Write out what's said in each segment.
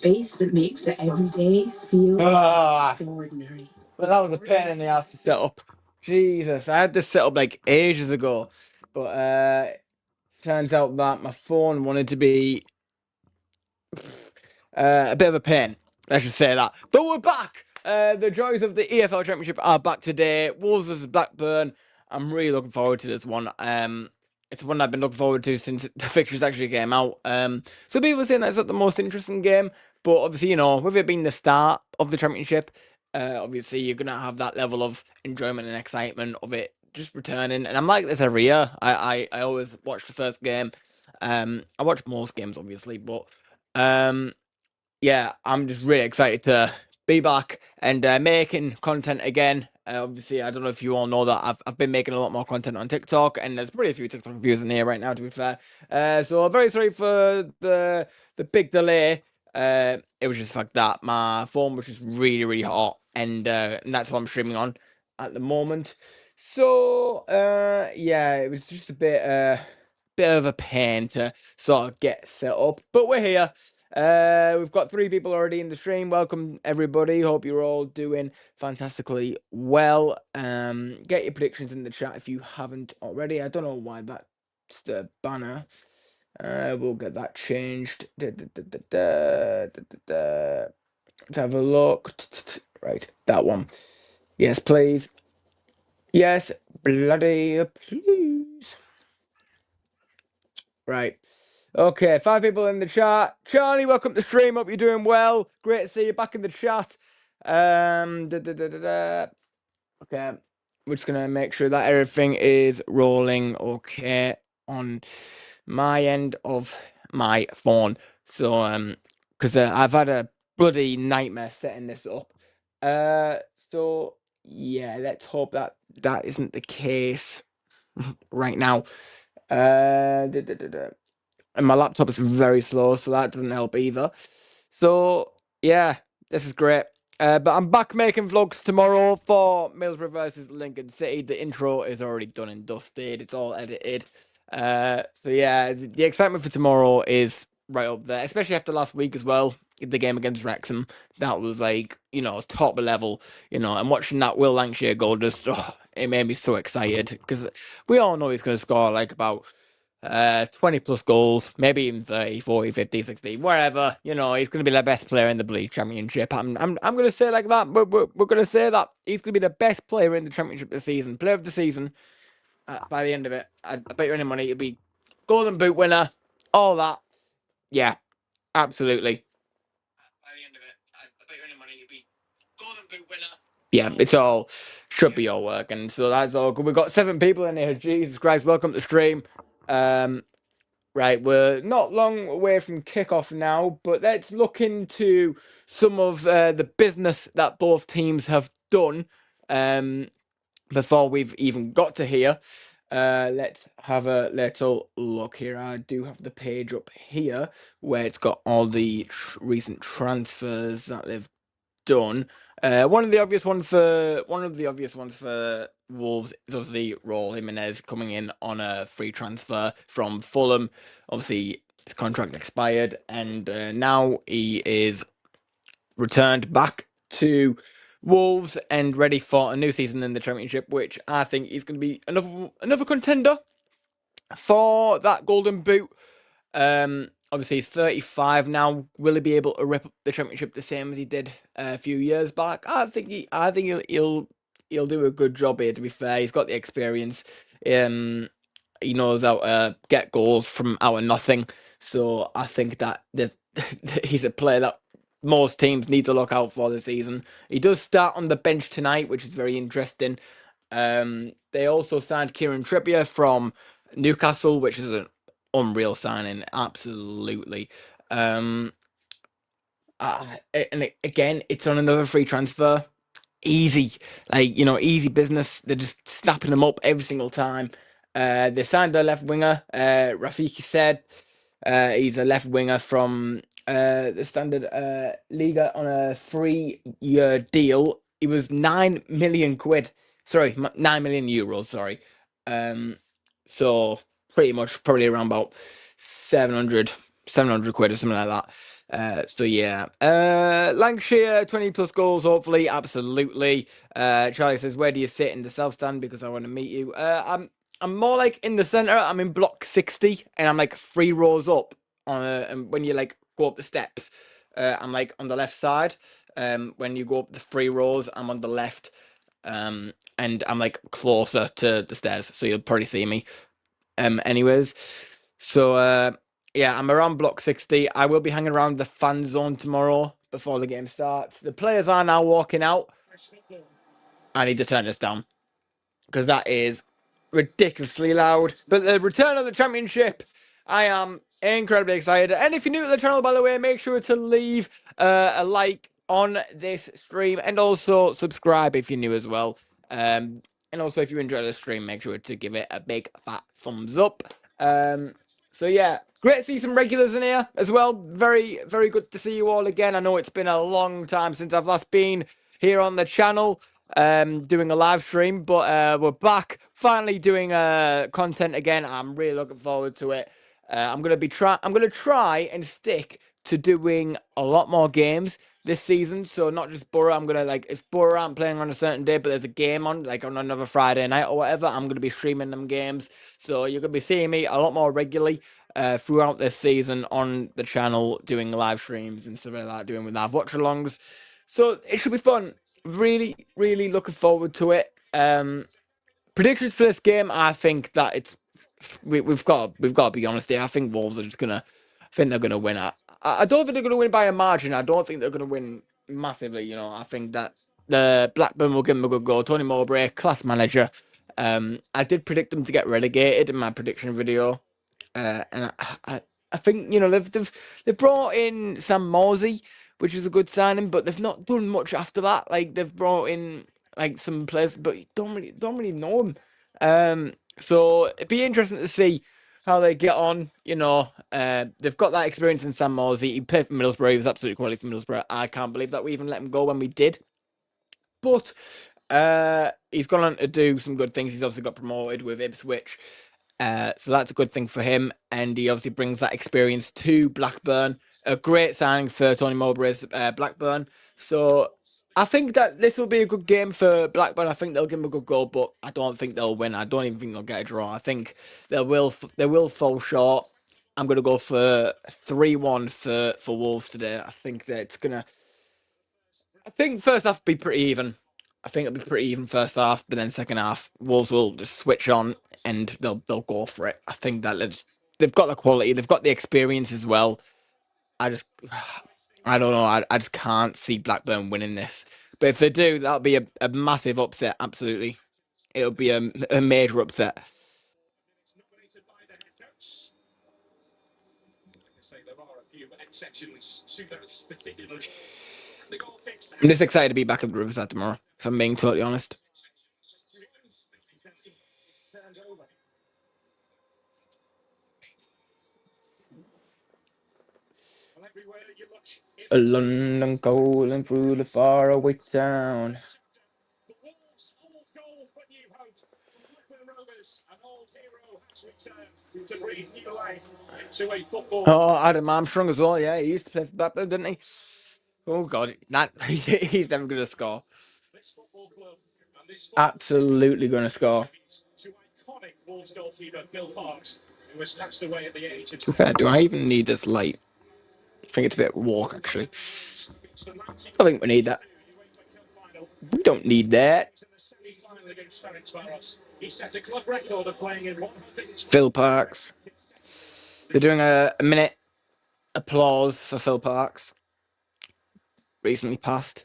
space that makes the everyday feel ordinary. Well, that was a pain in the ass to set up. Jesus, I had this set up like ages ago, but turns out that my phone wanted to be a bit of a pain. Let's just say that. But we're back. The joys of the EFL Championship are back today. Wolves versus Blackburn. I'm really looking forward to this one. It's one I've been looking forward to since the fixtures actually came out. So people are saying that's not the most interesting game, but obviously, you know, with it being the start of the championship, obviously you're gonna have that level of enjoyment and excitement of it just returning. And I'm like this every year. I always watch the first game. I watch most games, obviously, but yeah, I'm just really excited to be back and making content again. Obviously, I don't know if you all know that I've been making a lot more content on TikTok, and there's pretty a few TikTok views in here right now, to be fair. So I'm very sorry for the big delay. It was just the fact that my phone was just really hot, and that's what I'm streaming on at the moment. So yeah, it was just a bit of a pain to sort of get set up, but we're here. We've got 3 people already in the stream. Welcome everybody. Hope you're all doing fantastically well. Get your predictions in the chat if you haven't already. I don't know why that's the banner. We'll get that changed. Let's have a look. Right, that one. Yes, please. Yes, bloody please. Right. Okay, 5 people in the chat. Charlie, welcome to the stream. Hope you're doing well. Great to see you back in the chat. Okay, we're just gonna make sure that everything is rolling okay on my end of my phone. So, because I've had a bloody nightmare setting this up. So yeah, let's hope that that isn't the case right now. And my laptop is very slow, so that doesn't help either. So yeah, this is great. But I'm back making vlogs tomorrow for Middlesbrough versus Lincoln City. The intro is already done and dusted. It's all edited. So yeah, the excitement for tomorrow is right up there, especially after last week as well. The game against Wrexham, that was like, you know, top level, you know, and watching that Will Lancashire goal just, it made me so excited because we all know he's going to score like about 20 plus goals, maybe even 30, 40, 50, 60, wherever. You know, he's going to be the best player in the League Championship. I'm going to say like that. We're going to say that he's going to be the best player in the Championship this season, player of the season. By the end of it, I bet you any money it'll be Golden Boot winner, all that. Yeah, absolutely. By the end of it, I bet you any money it'll be Golden Boot winner. Yeah, it's all should be all working. So that's all good. We've got 7 people in here. Jesus Christ, welcome to the stream. Right, we're not long away from kickoff now, but let's look into some of the business that both teams have done before we've even got to here. Let's have a little look here. I do have the page up here where it's got all the recent transfers that they've done. One of the obvious ones for Wolves is obviously Raul Jimenez coming in on a free transfer from Fulham. Obviously, his contract expired, and now he is returned back to Wolves and ready for a new season in the Championship, which I think is going to be another contender for that Golden Boot. Obviously he's 35 now. Will he be able to rip up the Championship the same as he did a few years back? I think he'll do a good job here. To be fair, he's got the experience. He knows how to get goals from out of nothing. So I think that he's a player that most teams need to look out for this season. He does start on the bench tonight, which is very interesting. They also signed Kieran Trippier from Newcastle, which is an unreal signing, absolutely. And again, it's on another free transfer. Easy, like, you know, easy business. They're just snapping them up every single time. They signed their left winger, Rafiki said. He's a left winger from the Standard Liga on a 3-year deal. He was 9 million quid. Sorry, 9 million euros. Sorry. So pretty much probably around about 700 quid or something like So yeah, Lancashire 20 plus goals, hopefully, absolutely. Charlie says, "Where do you sit in the south stand? Because I want to meet you." I'm more like in the center. I'm in block 60, and I'm like 3 rows up. And when you like go up the steps, I'm like on the left side. When you go up the 3 rows, I'm on the left. And I'm like closer to the stairs, so you'll probably see me. Anyways, so yeah, I'm around block 60. I will be hanging around the fan zone tomorrow before the game starts. The players are now walking out. I need to turn this down because that is ridiculously loud. But the return of the championship, I am incredibly excited. And if you're new to the channel, by the way, make sure to leave a like on this stream and also subscribe if you're new as well. And also, if you enjoy the stream, make sure to give it a big fat thumbs up. So yeah, great to see some regulars in here as well. Very, very good to see you all again. I know it's been a long time since I've last been here on the channel doing a live stream, but we're back finally doing content again. I'm really looking forward to it. I'm gonna try and stick to doing a lot more games this season. So not just Borough. I'm gonna like if Borough aren't playing on a certain day, but there's a game on like on another Friday night or whatever, I'm gonna be streaming them games. So you're gonna be seeing me a lot more regularly throughout this season on the channel, doing live streams and stuff like that, doing with live watch-alongs. So it should be fun. Really, really looking forward to it. Predictions for this game, I think that we've got to be honest here. I think Wolves are just gonna. I think they're gonna win. I don't think they're gonna win by a margin. I don't think they're gonna win massively. You know, I think that the Blackburn will give them a good goal. Tony Mowbray, class manager. I did predict them to get relegated in my prediction video, and I think you know they've brought in Sam Morsey, which is a good signing, but they've not done much after that. Like they've brought in like some players, but you don't really know them. So it'd be interesting to see how they get on. You know, they've got that experience in Sam Morsey. He played for Middlesbrough. He was absolutely quality for Middlesbrough. I can't believe that we even let him go when we did. But he's gone on to do some good things. He's obviously got promoted with Ipswich. So that's a good thing for him. And he obviously brings that experience to Blackburn. A great signing for Tony Mowbray's Blackburn. So I think that this will be a good game for Blackburn. I think they'll give him a good goal, but I don't think they'll win. I don't even think they'll get a draw. I think they will fall short. I'm going to go for 3-1 for Wolves today. I think that it's going to... I think first half will be pretty even. I think it'll be pretty even first half, but then second half, Wolves will just switch on and they'll go for it. I think that they've got the quality, they've got the experience as well. I don't know. I just can't see Blackburn winning this. But if they do, that'll be a massive upset. Absolutely, it'll be a major upset. I'm just excited to be back at the Riverside tomorrow, if I'm being totally honest. A London calling through the faraway town. Oh, Adam Armstrong as well. Yeah, he used to play for Blackburn, didn't he? Oh God, he's never going to score. Absolutely going to score. To be fair, do I even need this light? I think it's a bit walk actually. I think we need that. We don't need that. Phil Parks. They're doing a minute applause for Phil Parks. Recently passed.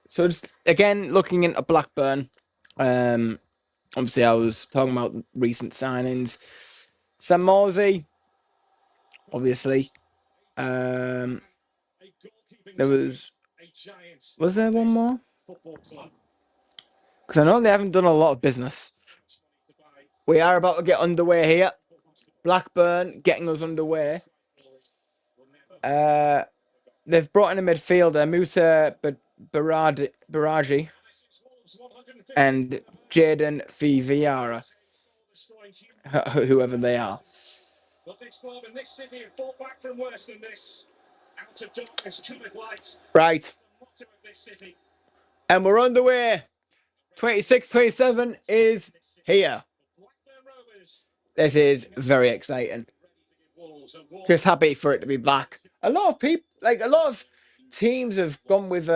So just again looking into Blackburn. Obviously I was talking about recent signings. Sam Morsey, obviously. There was there one more? Because I know they haven't done a lot of business. We are about to get underway here. Blackburn getting us underway. They've brought in a midfielder, Musa Baraji and Jaden Fiviara, whoever they are. Right. And we're on the way. 26-27 is here. This is very exciting. Just happy for it to be back. A lot of people, a lot of teams have gone with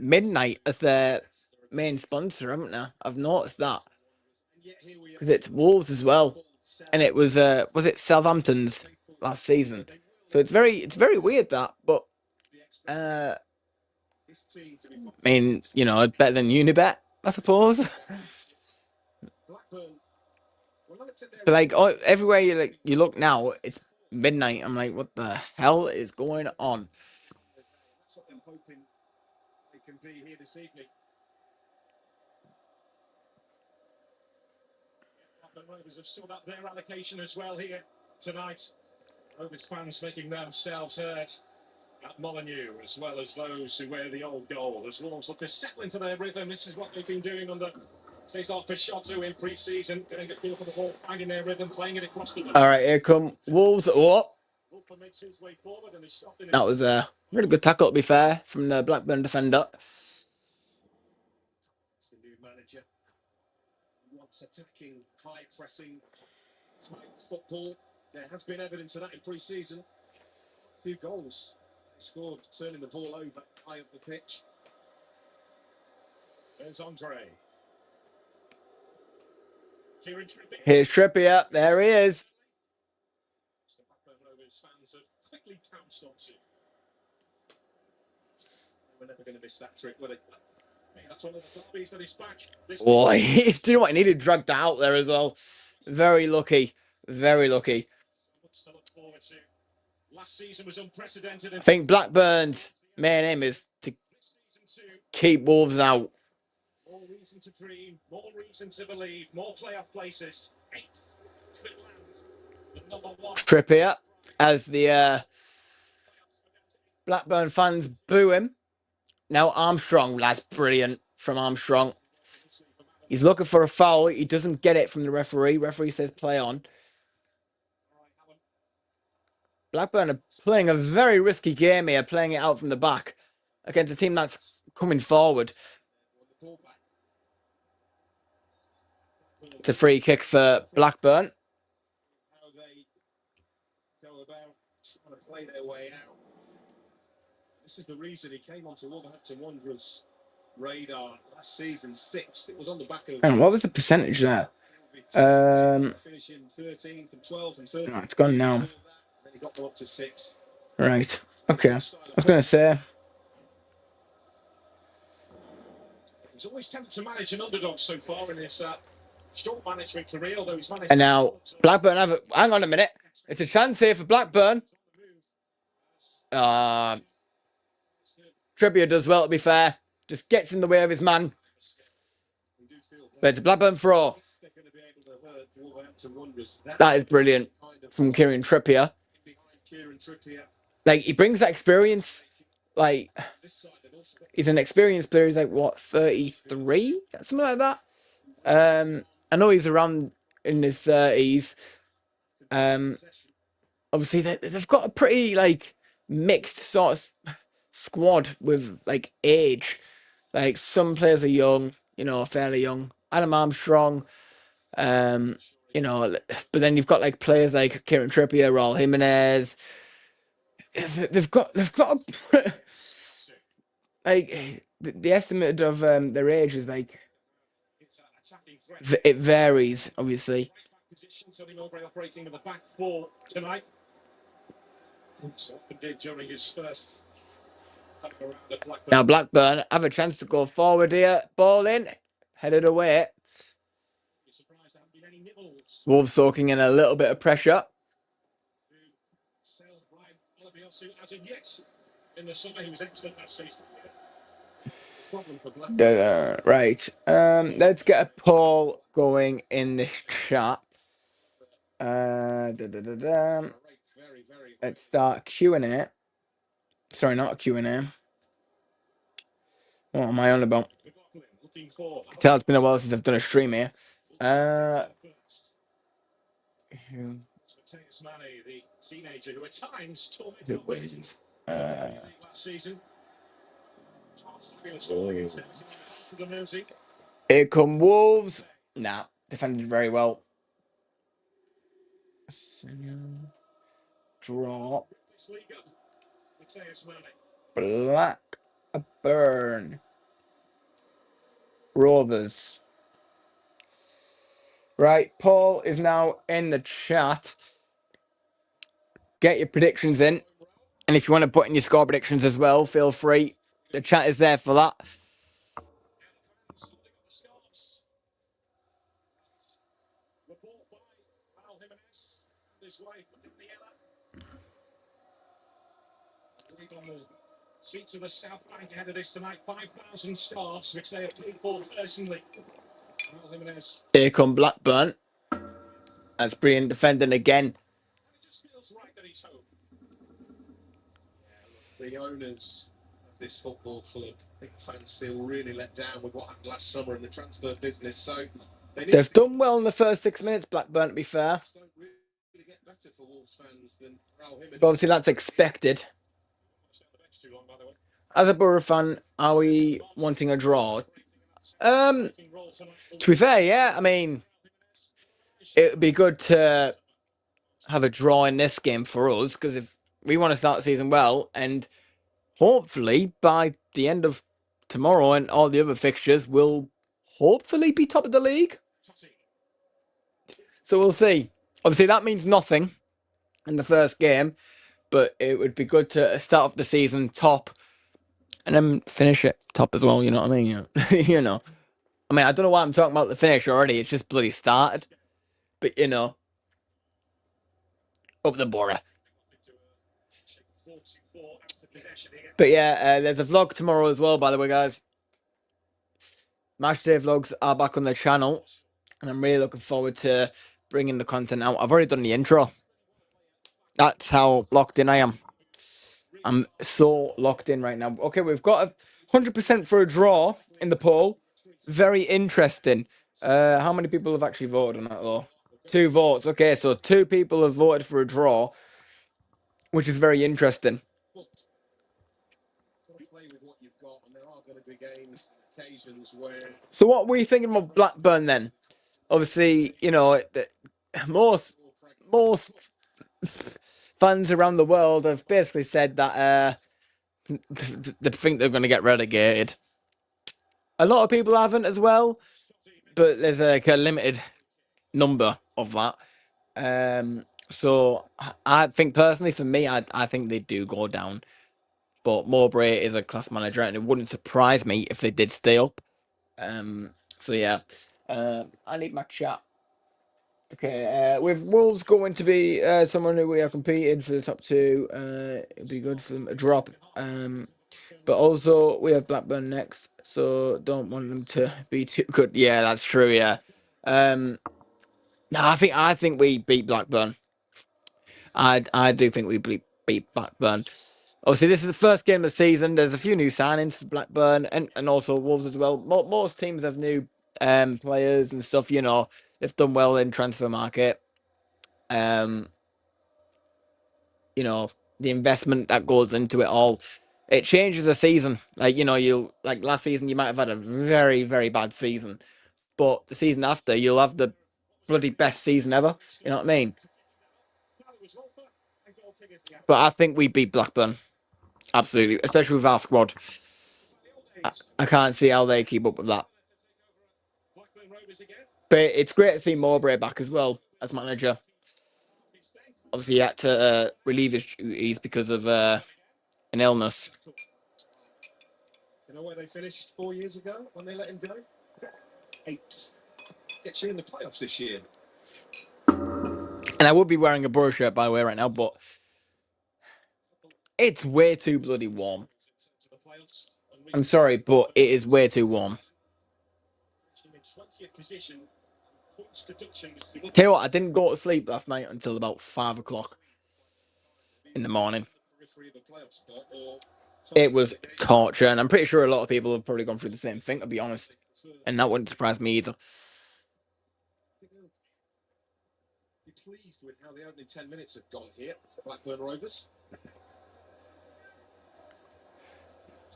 Midnight as their main sponsor, haven't they? I've noticed that. Because it's Wolves as well. And it was it Southampton's last season. So it's very weird that, but I mean, better than Unibet, I suppose. But everywhere you look now, it's Midnight. I'm like, what the hell is going on? Rovers have still got their allocation as well here tonight. Rovers fans making themselves heard at Molineux, as well as those who wear the old gold. As Wolves look to settle into their rhythm, this is what they've been doing under Cesar Peixoto in pre-season, getting a feel for the ball, finding their rhythm, playing it across the middle. All right, here come Wolves. Oh, that was a really good tackle, to be fair, from the Blackburn defender. It's the new manager. He wants attacking, high pressing type football. There has been evidence of that in pre-season. A few goals scored, turning the ball over high up the pitch. There's Andre. Here's Trippier. There he is. We're never going to miss that trick, will it? That's one of the derbies that is back. Boy, do you know what? He needed dragged out there as well. Very lucky. Very lucky. Last season was unprecedented. I think Blackburn's main aim is to keep Wolves out. More reason to dream, more reason to believe, more playoff places. Trippier, as the Blackburn fans boo him. Now Armstrong, that's brilliant from Armstrong. He's looking for a foul. He doesn't get it from the referee. Referee says play on. Blackburn are playing a very risky game here, playing it out from the back against a team that's coming forward. It's a free kick for Blackburn. How they go about trying to play their way out. This is the reason he came onto Wolverhampton Wanderers' radar last season, 6th. It was on the back of. And what was the percentage there? Finishing 13th and 12th and 13th. Oh, it's gone now. Then he got them up to 6th. Right. Okay. I was going to say. He's always tempted to manage an underdog so far in this short management career, although he's managed. And now Blackburn have it. Hang on a minute. It's a chance here for Blackburn. Trippier does well, to be fair. Just gets in the way of his man. But it's a Blackburn throw. That is brilliant from Kieran Trippier. He brings that experience. He's an experienced player. He's 33? Something like that. I know he's around in his 30s. Obviously, they've got a pretty, mixed sort of squad with, age. Some players are young, fairly young. Adam Armstrong, but then you've got, players like Kieran Trippier, Raul Jimenez. They've got the estimate of their age is it varies, obviously. Operating in the back four tonight. Now Blackburn have a chance to go forward here. Ball in, headed away. Wolves soaking in a little bit of pressure. Right. Let's get a poll going in this chat. Let's start Q&A. Sorry, not a Q&A. What am I on about? You can tell it's been a while since I've done a stream here. Who wins? Here come Wolves. Nah, defended very well. Draw. Blackburn. Rovers. Right, Paul is now in the chat. Get your predictions in. And if you want to put in your score predictions as well, feel free. The chat is there for that. Seats of the South Bank ahead of this tonight, 5,000 stars, which they have paid for personally. Here come Blackburn. That's Brian defending again. The owners of this football club, I think fans feel really let down with what happened last summer in the transfer business. So they've done well in the first 6 minutes, Blackburn, to be fair. But obviously, that's expected. As a Borough fan, are we wanting a draw? To be fair, yeah. I mean, it would be good to have a draw in this game for us, because if we want to start the season well, and hopefully by the end of tomorrow and all the other fixtures, we'll hopefully be top of the league. So we'll see. Obviously, that means nothing in the first game, but it would be good to start off the season top and then finish it top as well, you know what I mean? You know. I mean, I don't know why I'm talking about the finish already. It's just bloody started. But, you know, up the Borough. But yeah, there's a vlog tomorrow as well, by the way, guys. Matchday vlogs are back on the channel. And I'm really looking forward to bringing the content out. I've already done the intro. That's how locked in I am. I'm so locked in right now. Okay, we've got 100% for a draw in the poll. Very interesting. How many people have actually voted on that, though? 2 votes. Okay, so 2 people have voted for a draw, which is very interesting. So what are we thinking about Blackburn then? Obviously, you know, most fans around the world have basically said that they think they're going to get relegated. A lot of people haven't as well, but there's like a limited number of that. So I think personally, for me, I think they do go down. But Mowbray is a class manager, and it wouldn't surprise me if they did stay up. So yeah, I need my chat. Okay, with Wolves going to be someone who we are competing for the top 2, it'd be good for them to drop. But also we have Blackburn next, so don't want them to be too good. Yeah, that's true. Yeah. No, I think we beat Blackburn. I do think we beat Blackburn. Obviously, this is the first game of the season. There's a few new signings for Blackburn and also Wolves as well. Most teams have new players and stuff. You know, they've done well in transfer market. You know, the investment that goes into it all. It changes the season. Like, you know, like last season, you might have had a very, very bad season. But the season after, you'll have the bloody best season ever. You know what I mean? But I think we beat Blackburn. Absolutely. Especially with our squad. I can't see how they keep up with that. But it's great to see Mowbray back as well as manager. Obviously, he had to relieve his duties because of an illness. You know where they finished 4 years ago when they let him go? 8th. Gets you in the playoffs this year. And I would be wearing a Borough shirt, by the way, right now, but it's way too bloody warm. I'm sorry, but it is way too warm. Tell you what, I didn't go to sleep last night until about 5 o'clock in the morning. It was torture, and I'm pretty sure a lot of people have probably gone through the same thing, to be honest. And that wouldn't surprise me either. Be pleased with how the opening 10 minutes have gone here. Blackburn Rovers.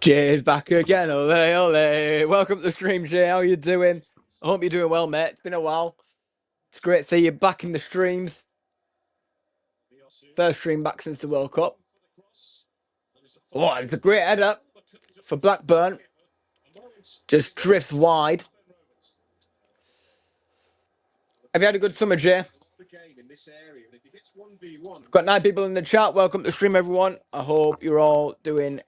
Jay's back again, ole ole. Welcome to the stream, Jay. How are you doing? I hope you're doing well, mate. It's been a while. It's great to see you back in the streams. First stream back since the World Cup. Oh, it's a great header for Blackburn. Just drifts wide. Have you had a good summer, Jay? Got 9 people in the chat. Welcome to the stream, everyone. I hope you're all doing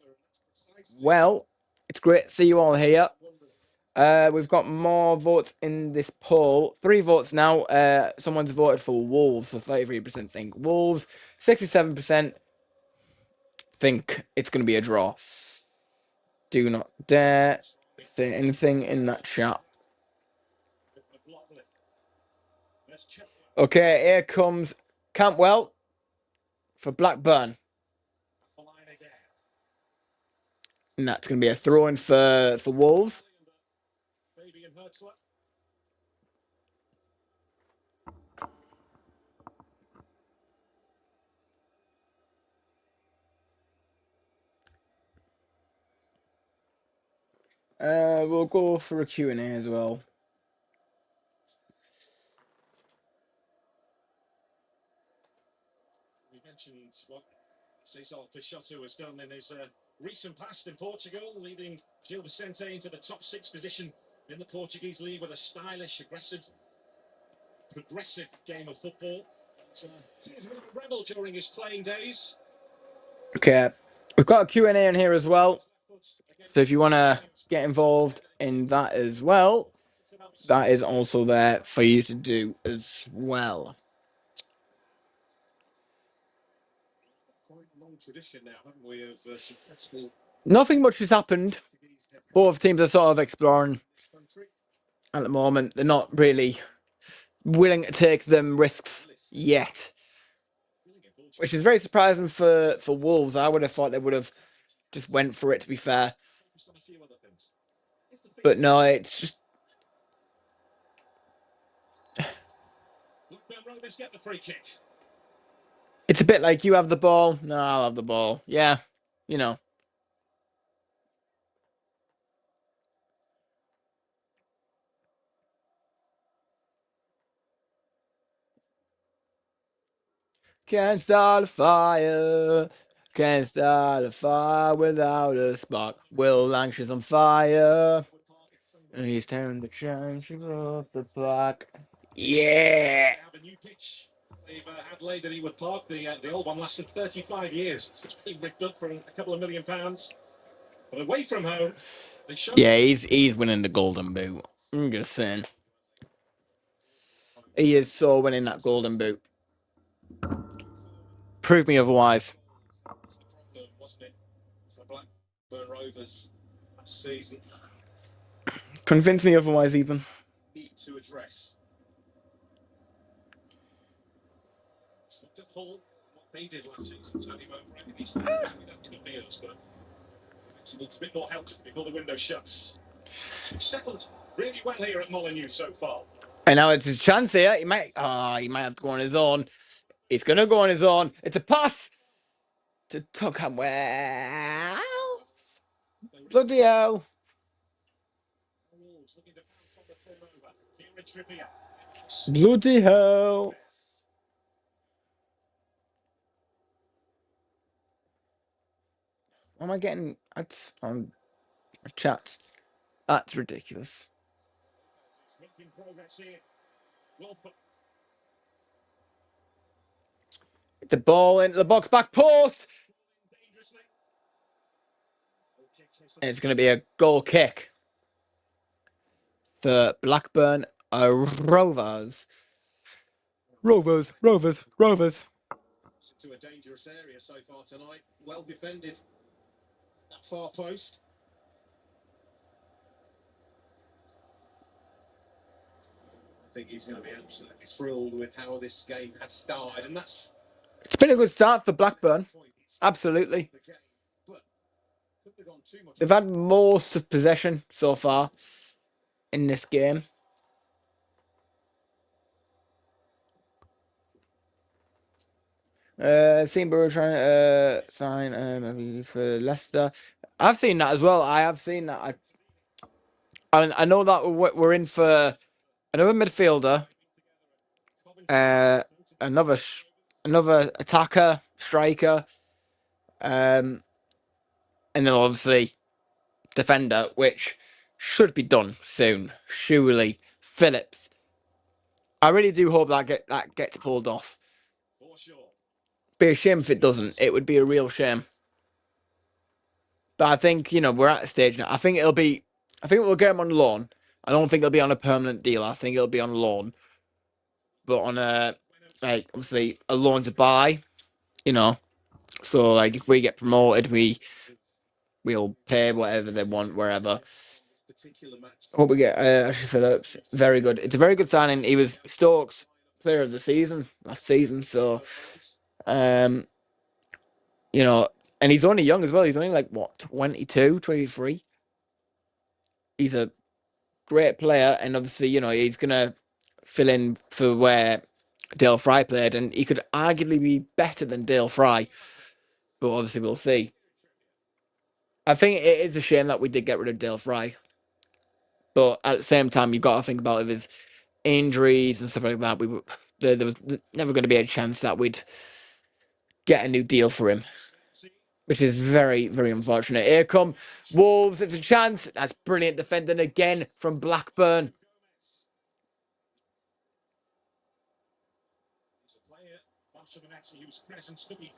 well. It's great to see you all here. We've got more votes in this poll. 3 votes now. Someone's voted for Wolves, so 33% think Wolves. 67% think it's going to be a draw. Do not dare say anything in that chat. Okay, here comes Campbell for Blackburn. And that's going to be a throw-in for Wolves. We'll go for a Q&A as well. We mentioned what Cesar Peixoto has done in his recent past in Portugal, leading Gil Vicente into the top 6 position in the Portuguese league with a stylish, aggressive, progressive game of football. He was a bit of a rebel during his playing days. Okay, we've got a Q&A in here as well. So if you want to get involved in that as well, that is also there for you to do as well. Quite a long tradition now, haven't we, of successful... Nothing much has happened. Both teams are sort of exploring at the moment. They're not really willing to take them risks yet, which is very surprising for Wolves. I would have thought they would have just went for it, to be fair. But no, it's just... Get the free kick. It's a bit like you have the ball. No, I'll have the ball. Yeah, you know. Can't start a fire. Can't start a fire without a spark. Will Lancashire's on fire. And he's tearing the championship off the block. Yeah! Have a new pitch. They've had laid at Ewood Park. The old one lasted 35 years. It's been ripped up for a couple of £1 million. But away from home, they showed... Yeah, he's winning the Golden Boot. I'm just saying. He is so winning that Golden Boot. Prove me otherwise. Wasn't it, for Blackburn Rovers last season? Convince me otherwise, Ethan. Need to address. Hull, what they did last season, Tony Mowbray, he's that could be us, but it's a bit more help before the window shuts. He's settled really well here at Molineux so far. And now it's his chance here. He might have to go on his own. He's gonna go on his own. It's a pass to Tockham. Well, bloody hell! Bloody hell! What am I getting ads on chats? That's ridiculous. The ball into the box, back post. And it's going to be a goal kick for Blackburn Rovers. Rovers. To a dangerous area so far tonight. Well defended. That far post. think he's going to be absolutely thrilled with how this game has started, and that's It's been a good start for Blackburn. Absolutely. the game. But couldn't have gone too much. They've had most of possession so far in this game. Seen Borough trying to sign for Leicester. I've seen that as well. I have seen that. I know that we're in for another midfielder, another attacker, striker, and then obviously defender, which should be done soon. Surely, Phillips. I really do hope that gets pulled off. Be a shame if it doesn't. It would be a real shame. But I think, we're at a stage now. I think we'll get him on loan. I don't think it'll be on a permanent deal. I think it'll be on loan. But on obviously a loan to buy, So if we get promoted, we'll pay whatever they want wherever. What we get, Ashley Phillips, very good. It's a very good signing. He was Stokes Player of the Season last season, so and he's only young as well. He's only 22, 23. He's a great player, and obviously, he's gonna fill in for where Dale Fry played, and he could arguably be better than Dale Fry. But obviously, we'll see. I think it is a shame that we did get rid of Dale Fry. But at the same time, you've got to think about his injuries and stuff like that. There was never going to be a chance that we'd get a new deal for him, which is very, very unfortunate. Here come Wolves. It's a chance. That's brilliant defending again from Blackburn.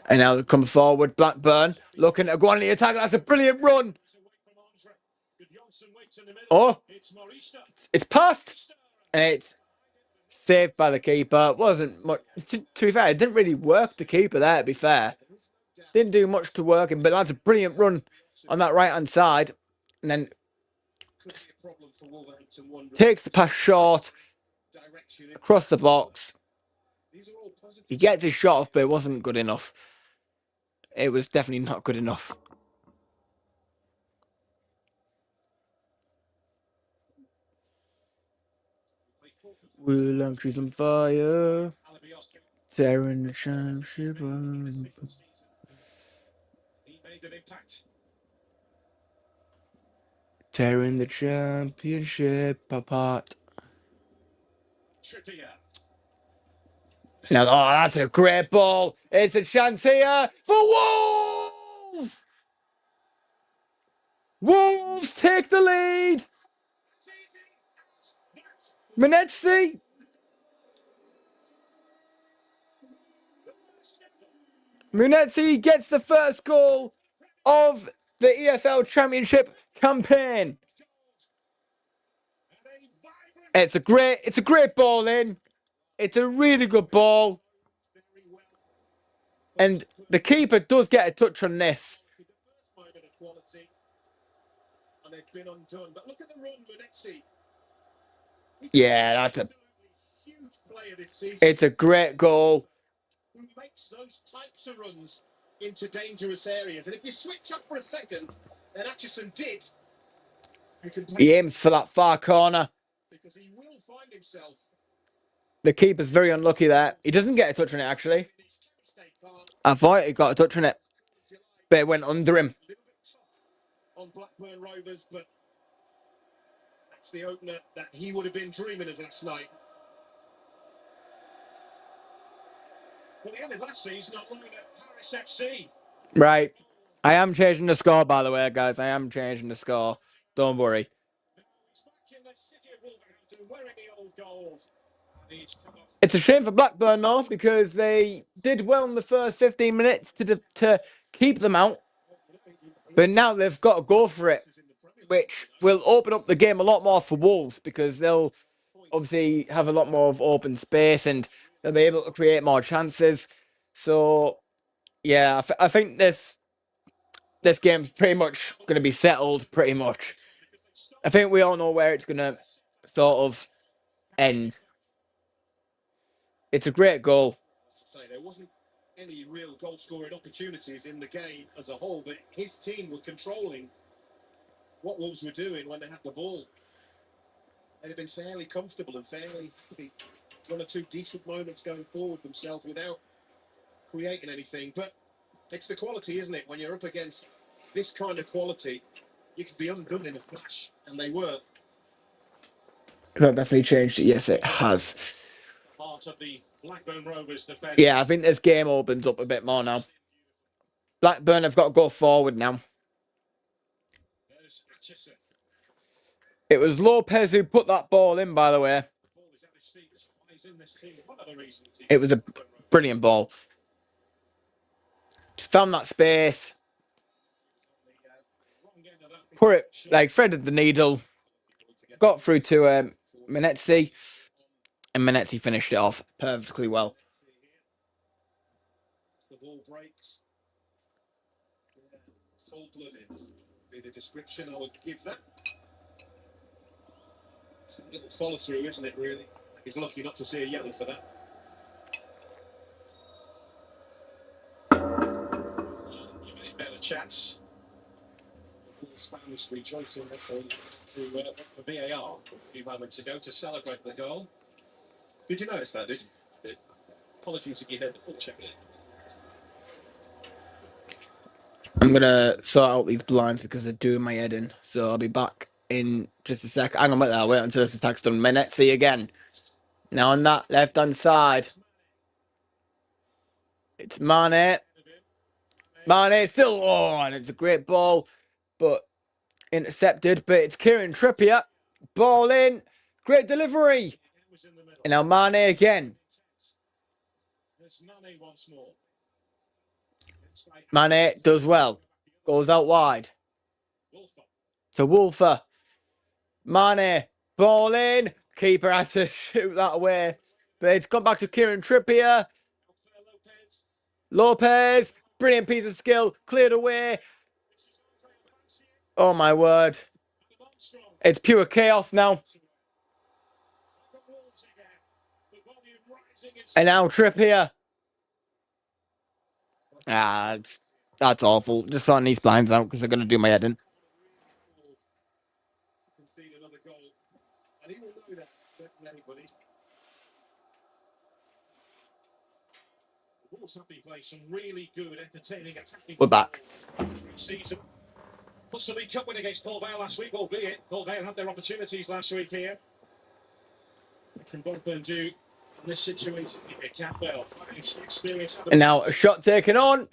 And now they come forward. Blackburn looking to go on the attack. That's a brilliant run. Oh, it's passed. And it's saved by the keeper. Wasn't much. To be fair, it didn't really work the keeper there, to be fair. Didn't do much to work him, but that's a brilliant run on that right-hand side. And then takes the pass short across the box. He gets his shot off, but it wasn't good enough. It was definitely not good enough. We're like trees on fire, tearing the championship up. Tearing the championship apart. Now, that's a great ball. It's a chance here for Wolves. Wolves take the lead. Manetzi. Munetzi gets the first goal of the EFL Championship campaign. It's a great ball in. It's a really good ball. And the keeper does get a touch on this. Yeah, it's a great goal. Who makes those types of runs into dangerous areas. And if you switch up for a second, then Atchison did. He aims for that far corner. Because he will find himself. The keeper's very unlucky there. He doesn't get a touch on it, actually. I thought he got a touch on it, but it went under him. A little bit tough on Blackburn Rovers, but that's the opener that he would have been dreaming of last night. Well, the end of last season, I'm looking at Paris FC. Right. I am changing the score, by the way, guys. I am changing the score. Don't worry. It's a shame for Blackburn, though, because they did well in the first 15 minutes to keep them out. But now they've got to go for it, which will open up the game a lot more for Wolves, because they'll obviously have a lot more of open space and they'll be able to create more chances. So, yeah, I think this game's pretty much going to be settled, pretty much. I think we all know where it's going to sort of end. It's a great goal. Say there wasn't any real goal scoring opportunities in the game as a whole, but his team were controlling what Wolves were doing when they had the ball. They'd have been fairly comfortable and fairly one or two decent moments going forward themselves without creating anything. But it's the quality, isn't it? When you're up against this kind of quality, you can be undone in a flash, and they were. That definitely changed it. Yes, it has. Part of the Blackburn Rovers defence. Yeah, I think this game opens up a bit more now. Blackburn have got to go forward now. It was Lopez who put that ball in, by the way. It was a brilliant ball. Just found that space. Put it, like, threaded the needle. Got through to Menetzi. And Menetzi finished it off perfectly well. The ball breaks. Full-blooded. Be the description I would give that. It's a little follow-through, isn't it, really? He's lucky not to see a yellow for that. Give it a better chance. Spanish rejoicing for VAR a few moments ago to celebrate the goal. Did you notice that, did you? Apologies if you heard the full check. I'm going to sort out these blinds because they're doing my head in. So I'll be back in just a sec. Hang on, wait until this attack's done. Menetzi again. Now on that left-hand side. It's Mane. Mane still on. It's a great ball, but intercepted. But it's Kieran Trippier. Ball in. Great delivery. And now Mane again. Mane does well. Goes out wide. To Wolfer. Mane. Ball in. Keeper had to shoot that away. But it's gone back to Kieran Trippier. Lopez. Brilliant piece of skill. Cleared away. Oh my word. It's pure chaos now. And now Trippier. That's awful. Just sorting these blinds out because they're going to do my head in. We're back. Plus the League Cup win against Paul Vale last week, albeit Paul Vale had their opportunities last week here. Can Blackburn do this situation here? Campbell, experience. And now a shot taken on.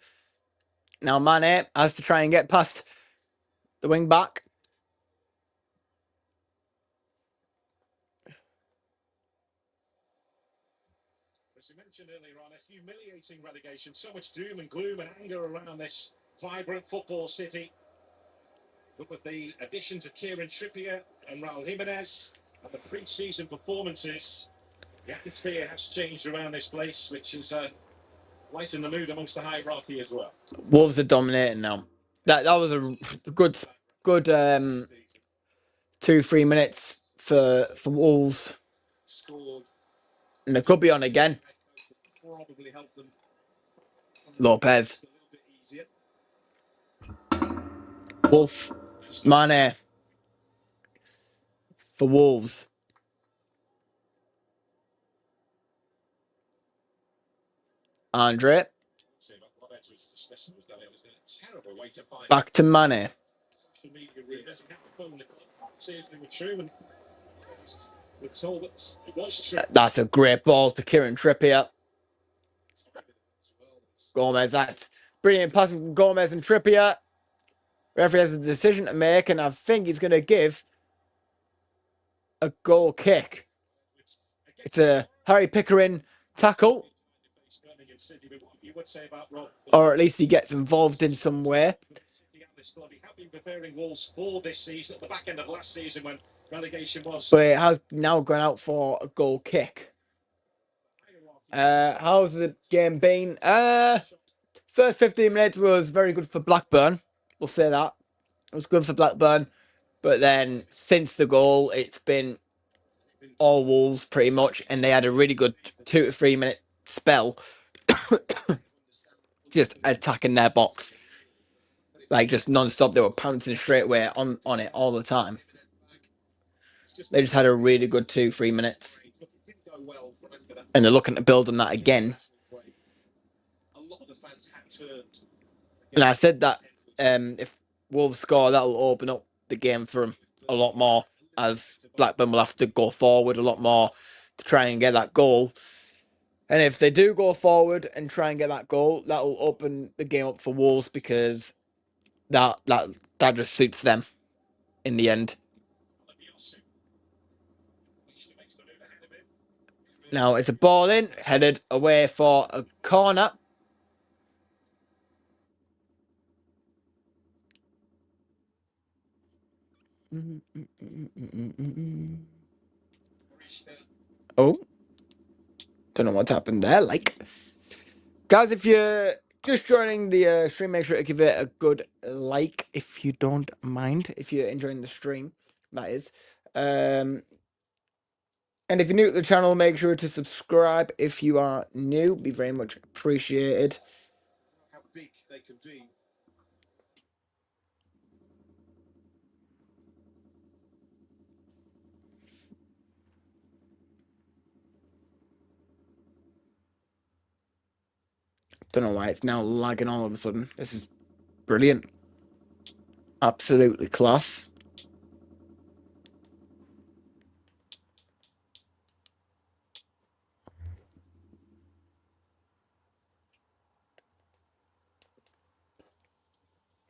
Now Mane has to try and get past the wing back. As you mentioned earlier on, a humiliating relegation. So much doom and gloom and anger around this vibrant football city. But with the additions of Kieran Trippier and Raul Jimenez and the pre-season performances, the atmosphere has changed around this place, which is lightened the mood amongst the hierarchy as well. Wolves are dominating now. That was a good 2-3 minutes for Wolves. And they could be on again. Lopez. Wolf. Mane. For Wolves. Andre. Back to Mane. That's a great ball to Kieran Trippier. Gomez, that's brilliant pass from Gomez and Trippier. Referee has a decision to make, and I think he's going to give a goal kick. It's a Harry Pickering tackle. Or at least he gets involved in some way. But it has now gone out for a goal kick. How's the game been? First 15 minutes was very good for Blackburn. We'll say that. It was good for Blackburn. But then since the goal, it's been all Wolves pretty much, and they had a really good 2 to 3 minute spell just attacking their box. Like, just non-stop. They were pouncing straight away on it all the time. They just had a really good 2-3 minutes. And they're looking to build on that again. And I said that if Wolves score, that'll open up the game for them a lot more, as Blackburn will have to go forward a lot more to try and get that goal. And if they do go forward and try and get that goal, that'll open the game up for Wolves, because that just suits them in the end. Now it's a ball in, headed away for a corner. Oh, don't know what's happened there. Like, guys, if you're just joining the stream, make sure to give it a good like, if you don't mind, if you're enjoying the stream, that is. And if you're new to the channel, make sure to subscribe if you are new. Be very much appreciated. How big they can be. Don't know why it's now lagging all of a sudden. This is brilliant. Absolutely class.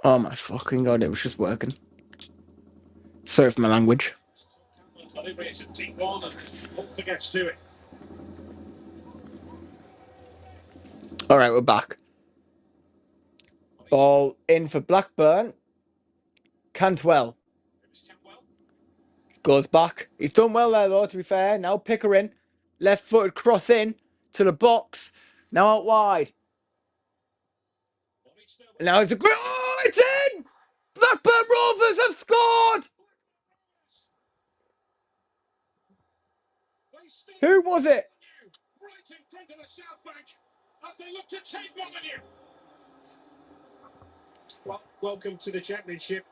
Oh my fucking god, it was just working. Sorry for my language. It's a deep one and hope gets to it. Alright, we're back. Ball in for Blackburn. Cantwell goes back. He's done well there though, to be fair. Now Picker in. Left footed cross in to the box. Now out wide. And now it's a great. Oh, it's in! Blackburn Rovers have scored! Who was it? Right in front of the South Bank as they look to take one of you. Well, welcome to the championship,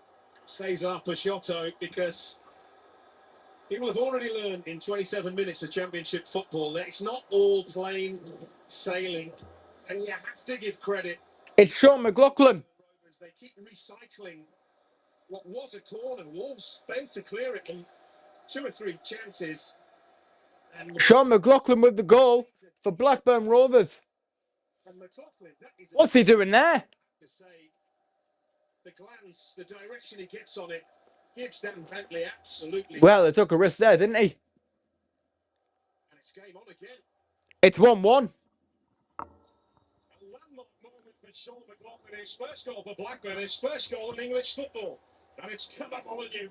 Cesar Peixoto, because he will have already learned in 27 minutes of championship football that it's not all plain sailing, and you have to give credit. It's Sean McLaughlin. They keep recycling what was a corner. Wolves failed to clear it in 2 or 3 chances. And Sean McLaughlin with the goal for Blackburn Rovers. What's he doing there? To say, the glance, the direction he gets on it, gives Dan Bentley absolutely. Well, they took a risk there, didn't he? And it's game on again. It's 1-1. Sean McLaughlin, his first goal for Blackburn, his first goal in English football, and it's come up on you.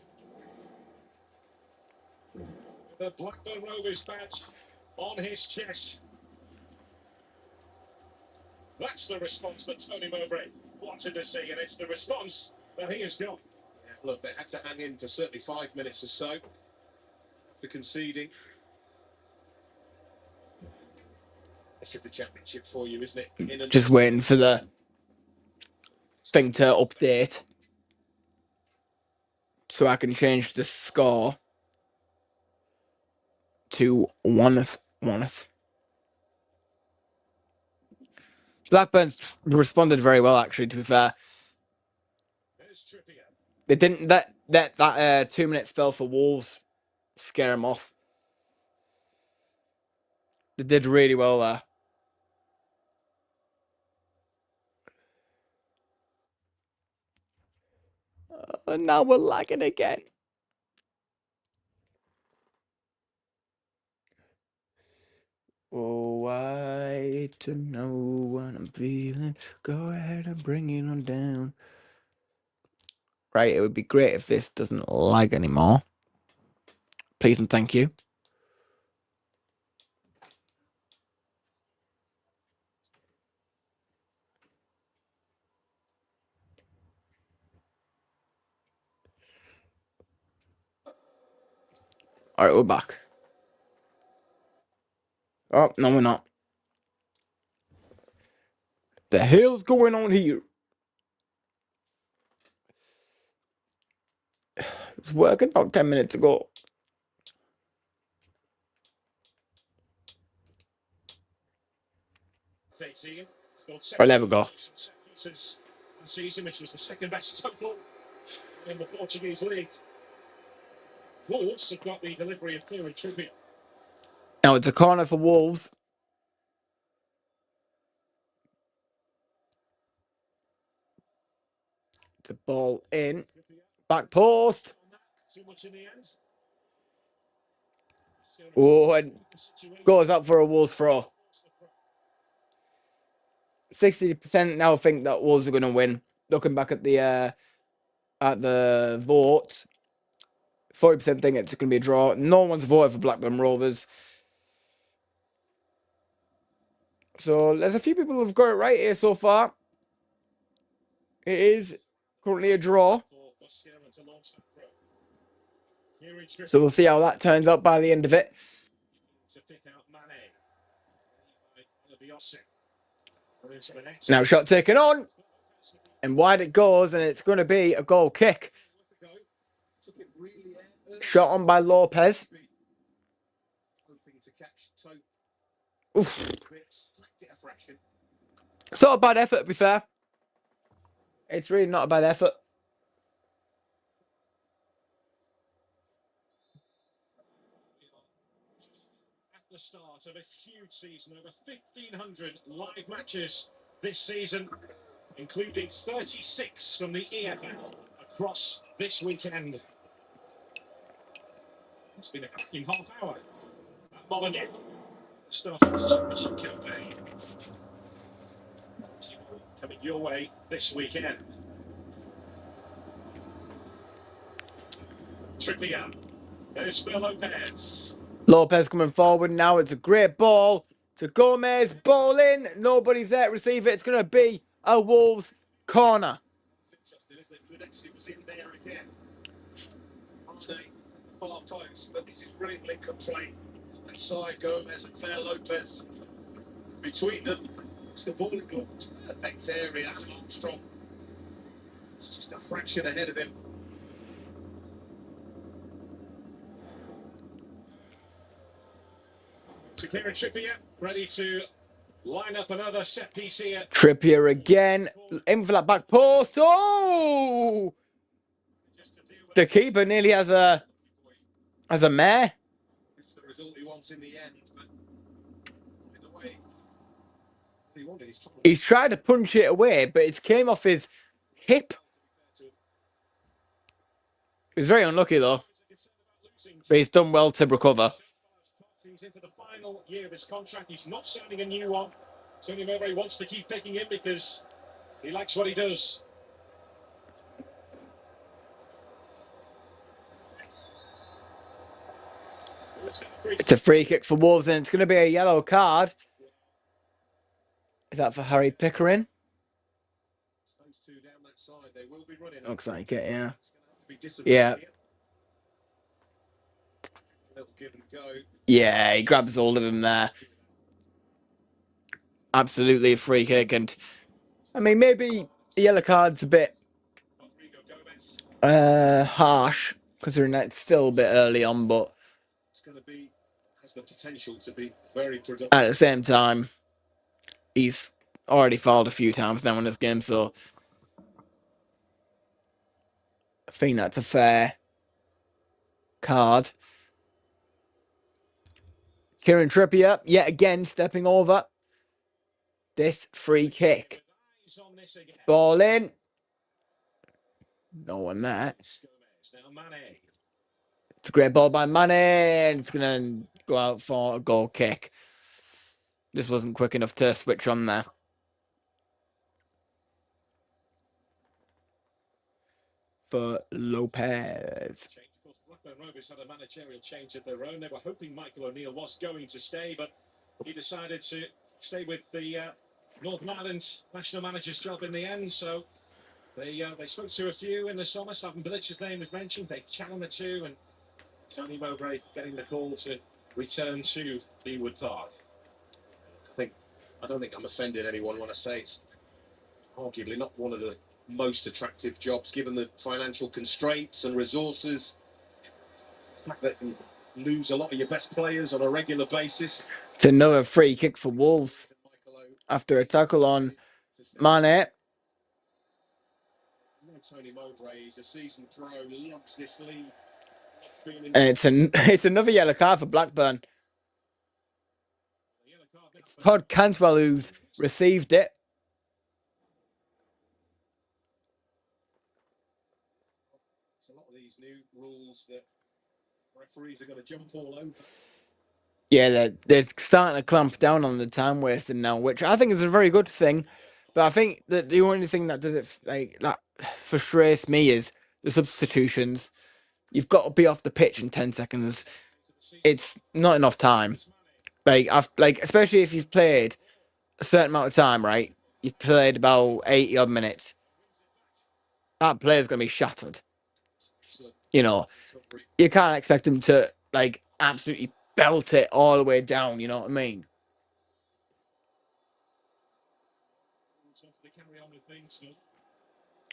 The Blackburn Rovers badge on his chest. That's the response that Tony Mowbray wanted to see, and it's the response that he has got. Yeah, look, they had to hang in for certainly 5 minutes or so after conceding. This is the championship for you, isn't it? Just waiting for the thing to update so I can change the score to 1-1. Blackburn's responded very well, actually, to be fair. They didn't that 2-minute spell for Wolves scare them off. They did really well there. And now we're lagging again. Oh, I to know what I'm feeling. Go ahead and bring it on down. Right, it would be great if this doesn't lag anymore. Please and thank you. Alright, we're back. Oh, no, we're not. The hell's going on here? It's working about 10 minutes ago. Right, there we go. Season, which was the second best total in the Portuguese league. Wolves have got the delivery of Kieran Trippier. Now it's a corner for Wolves. The ball in. Back post. Too much in the end. Oh, and goes up for a Wolves throw. 60% now think that Wolves are going to win. Looking back at the votes, 40% think it's going to be a draw. No one's voted for Blackburn Rovers. So there's a few people who've got it right here so far. It is currently a draw. So we'll see how that turns out by the end of it. Now shot taken on. And wide it goes, and it's going to be a goal kick. Shot on by Lopez. Oof. It's not a bad effort, to be fair. It's really not a bad effort. At the start of a huge season, over 1,500 live matches this season, including 36 from the EFL across this weekend. It's been a cracking half hour. Bob again. Start of the championship campaign. Coming your way this weekend. Trippier. There's Phil Lopez. Lopez coming forward now. It's a great ball to Gomez. Ball in. Nobody's there to receive it. It's going to be a Wolves corner. Interesting, isn't it? Ludeksi was in there again. Far post, but this is brilliant link up play. Inside Gomez and Phil Lopez. Between them, it's the ball in the perfect area. Alan Armstrong. It's just a fraction ahead of him. To Kieran Trippier, ready to line up another set piece here. Trippier again. In for that back post. Oh! The keeper nearly has a mare. It's the result he wants in the end, but in the way he wanted, he's tried to punch it away, but it came off his hip. He was very unlucky though, but he's done well to recover. He's into the final year of his contract. He's not signing a new one. Tony Mowbray wants to keep picking him because he likes what he does. It's a free kick for Wolves, and it's going to be a yellow card. Is that for Harry Pickering? Looks like it, yeah. Yeah. Yeah, he grabs hold of him there. Absolutely a free kick, and I mean, maybe the yellow card's a bit harsh, considering it's still a bit early on, but has the potential to be very productive. At the same time, he's already fouled a few times now in this game, so I think that's a fair card. Kieran Trippier, yet again, stepping over this free kick. Ball in. No one there. It's a great ball by Mane, and it's going to go out for a goal kick. This wasn't quick enough to switch on there. For Lopez. Blackburn Rovers had a managerial change of their own. They were hoping Michael O'Neill was going to stay, but he decided to stay with the Northern Ireland national manager's job in the end. So they spoke to a few in the summer. Slaven Bilic's name was mentioned. They challenged the two, and Tony Mowbray getting the call to return to Leewood Park. I don't think I'm offending anyone when I say it's arguably not one of the most attractive jobs, given the financial constraints and resources. The fact that you lose a lot of your best players on a regular basis. It's another free kick for Wolves after a tackle on Mane. Tony Mowbray, he's a seasoned pro, loves this league. And it's another yellow card for Blackburn. It's Todd Cantwell who's received it. It's a lot of these new rules that referees are going to jump all over. Yeah, they're starting to clamp down on the time wasting now, which I think is a very good thing. But I think that the only thing that does it that frustrates me is the substitutions. You've got to be off the pitch in 10 seconds. It's not enough time. Especially if you've played a certain amount of time, right? You've played about 80 odd minutes. That player's gonna be shattered. You know, you can't expect him to absolutely belt it all the way down. You know what I mean?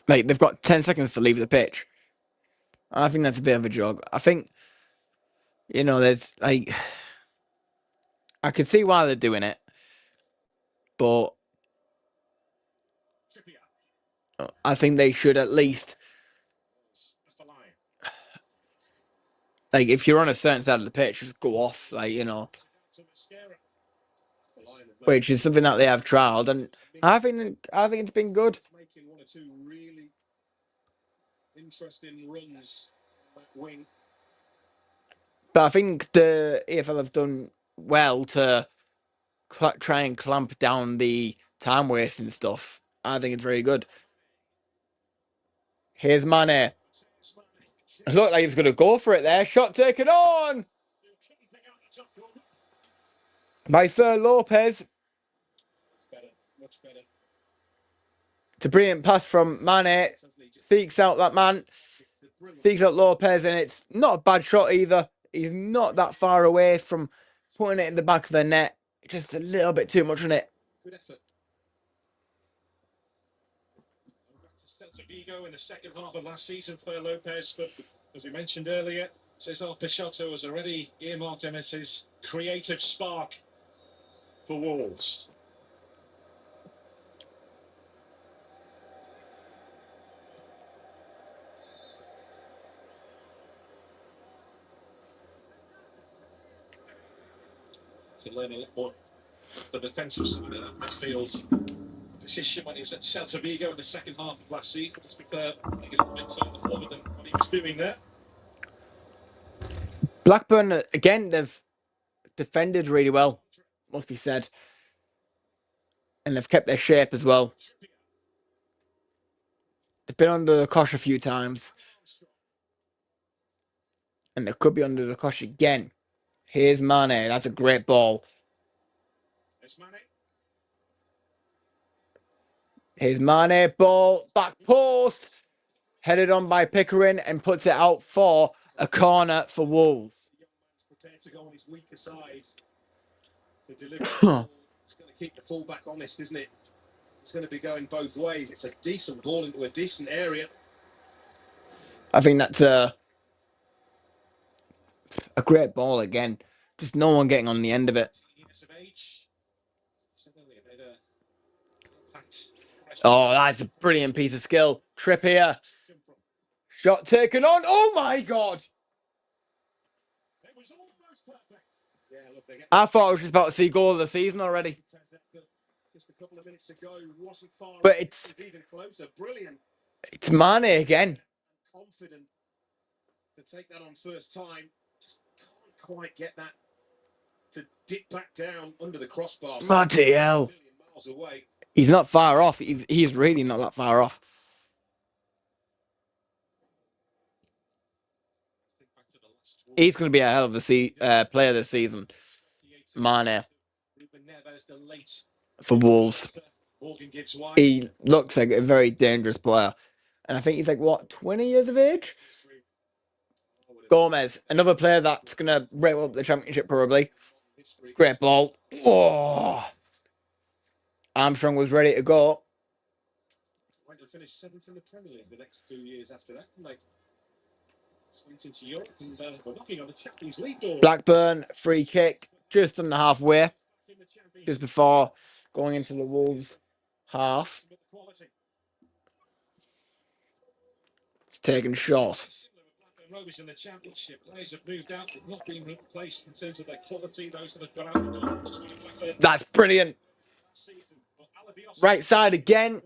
Like, they've got 10 seconds to leave the pitch. I think that's a bit of a joke. I think, there's I could see why they're doing it, but I think they should at least, if you're on a certain side of the pitch, just go off, which is something that they have trialed, and I think it's been good. Making one or two really interesting runs that wing. But I think the EFL have done well to try and clamp down the time wasting stuff. I think it's very good. Here's Mane. It looked like he was going to go for it there. Shot taken on by Fer Lopez. Much better. It's a brilliant pass from Mane. Seeks out that man. Seeks out Lopez, and it's not a bad shot either. He's not that far away from putting it in the back of the net. Just a little bit too much on it. Good effort. Celta Vigo in the second half of last season for Lopez, but as we mentioned earlier, Cesar Peixoto has already earmarked him as his creative spark for Wolves. To learn a little more the defensive side of that midfield position when he was at Celta Vigo in the second half of last season. Just to be fair, a little bit further forward than what he was doing there. Blackburn, again, they've defended really well, must be said. And they've kept their shape as well. They've been under the cosh a few times. And they could be under the cosh again. Here's Mane. That's a great ball. Here's Mane. Ball. Back post. Headed on by Pickering and puts it out for a corner for Wolves. Prepared to go on his weaker side to deliver. It's going to keep the fullback honest, isn't it? It's going to be going both ways. It's a decent ball into a decent area. I think that's a great ball again. Just no one getting on the end of it. Oh, that's a brilliant piece of skill. Trippier. Shot taken on. Oh my God. I thought I was just about to see goal of the season already. Just a couple of minutes ago, wasn't far. But it's even closer. Brilliant. It's Mane again. Confident to take that on first time. Just can't quite get that to dip back down under the crossbar. Bloody hell. Miles away. He's not far off. He's really not that far off. He's going to be a hell of a player this season. Mane. For Wolves. He looks like a very dangerous player. And I think he's 20 years of age? Gomez, another player that's going to break up the championship probably. Great ball. Oh. Armstrong was ready to go. Went to finish 7th in the Premier League the next 2 years after that. And they went into Europe and were knocking on the Champions League door. Blackburn, free kick, just on the halfway, just before going into the Wolves half. It's taken short. Rovers in the Championship. Players have moved out, but not been replaced in terms of their quality. Those that have gone out the door. That's brilliant. Right side again.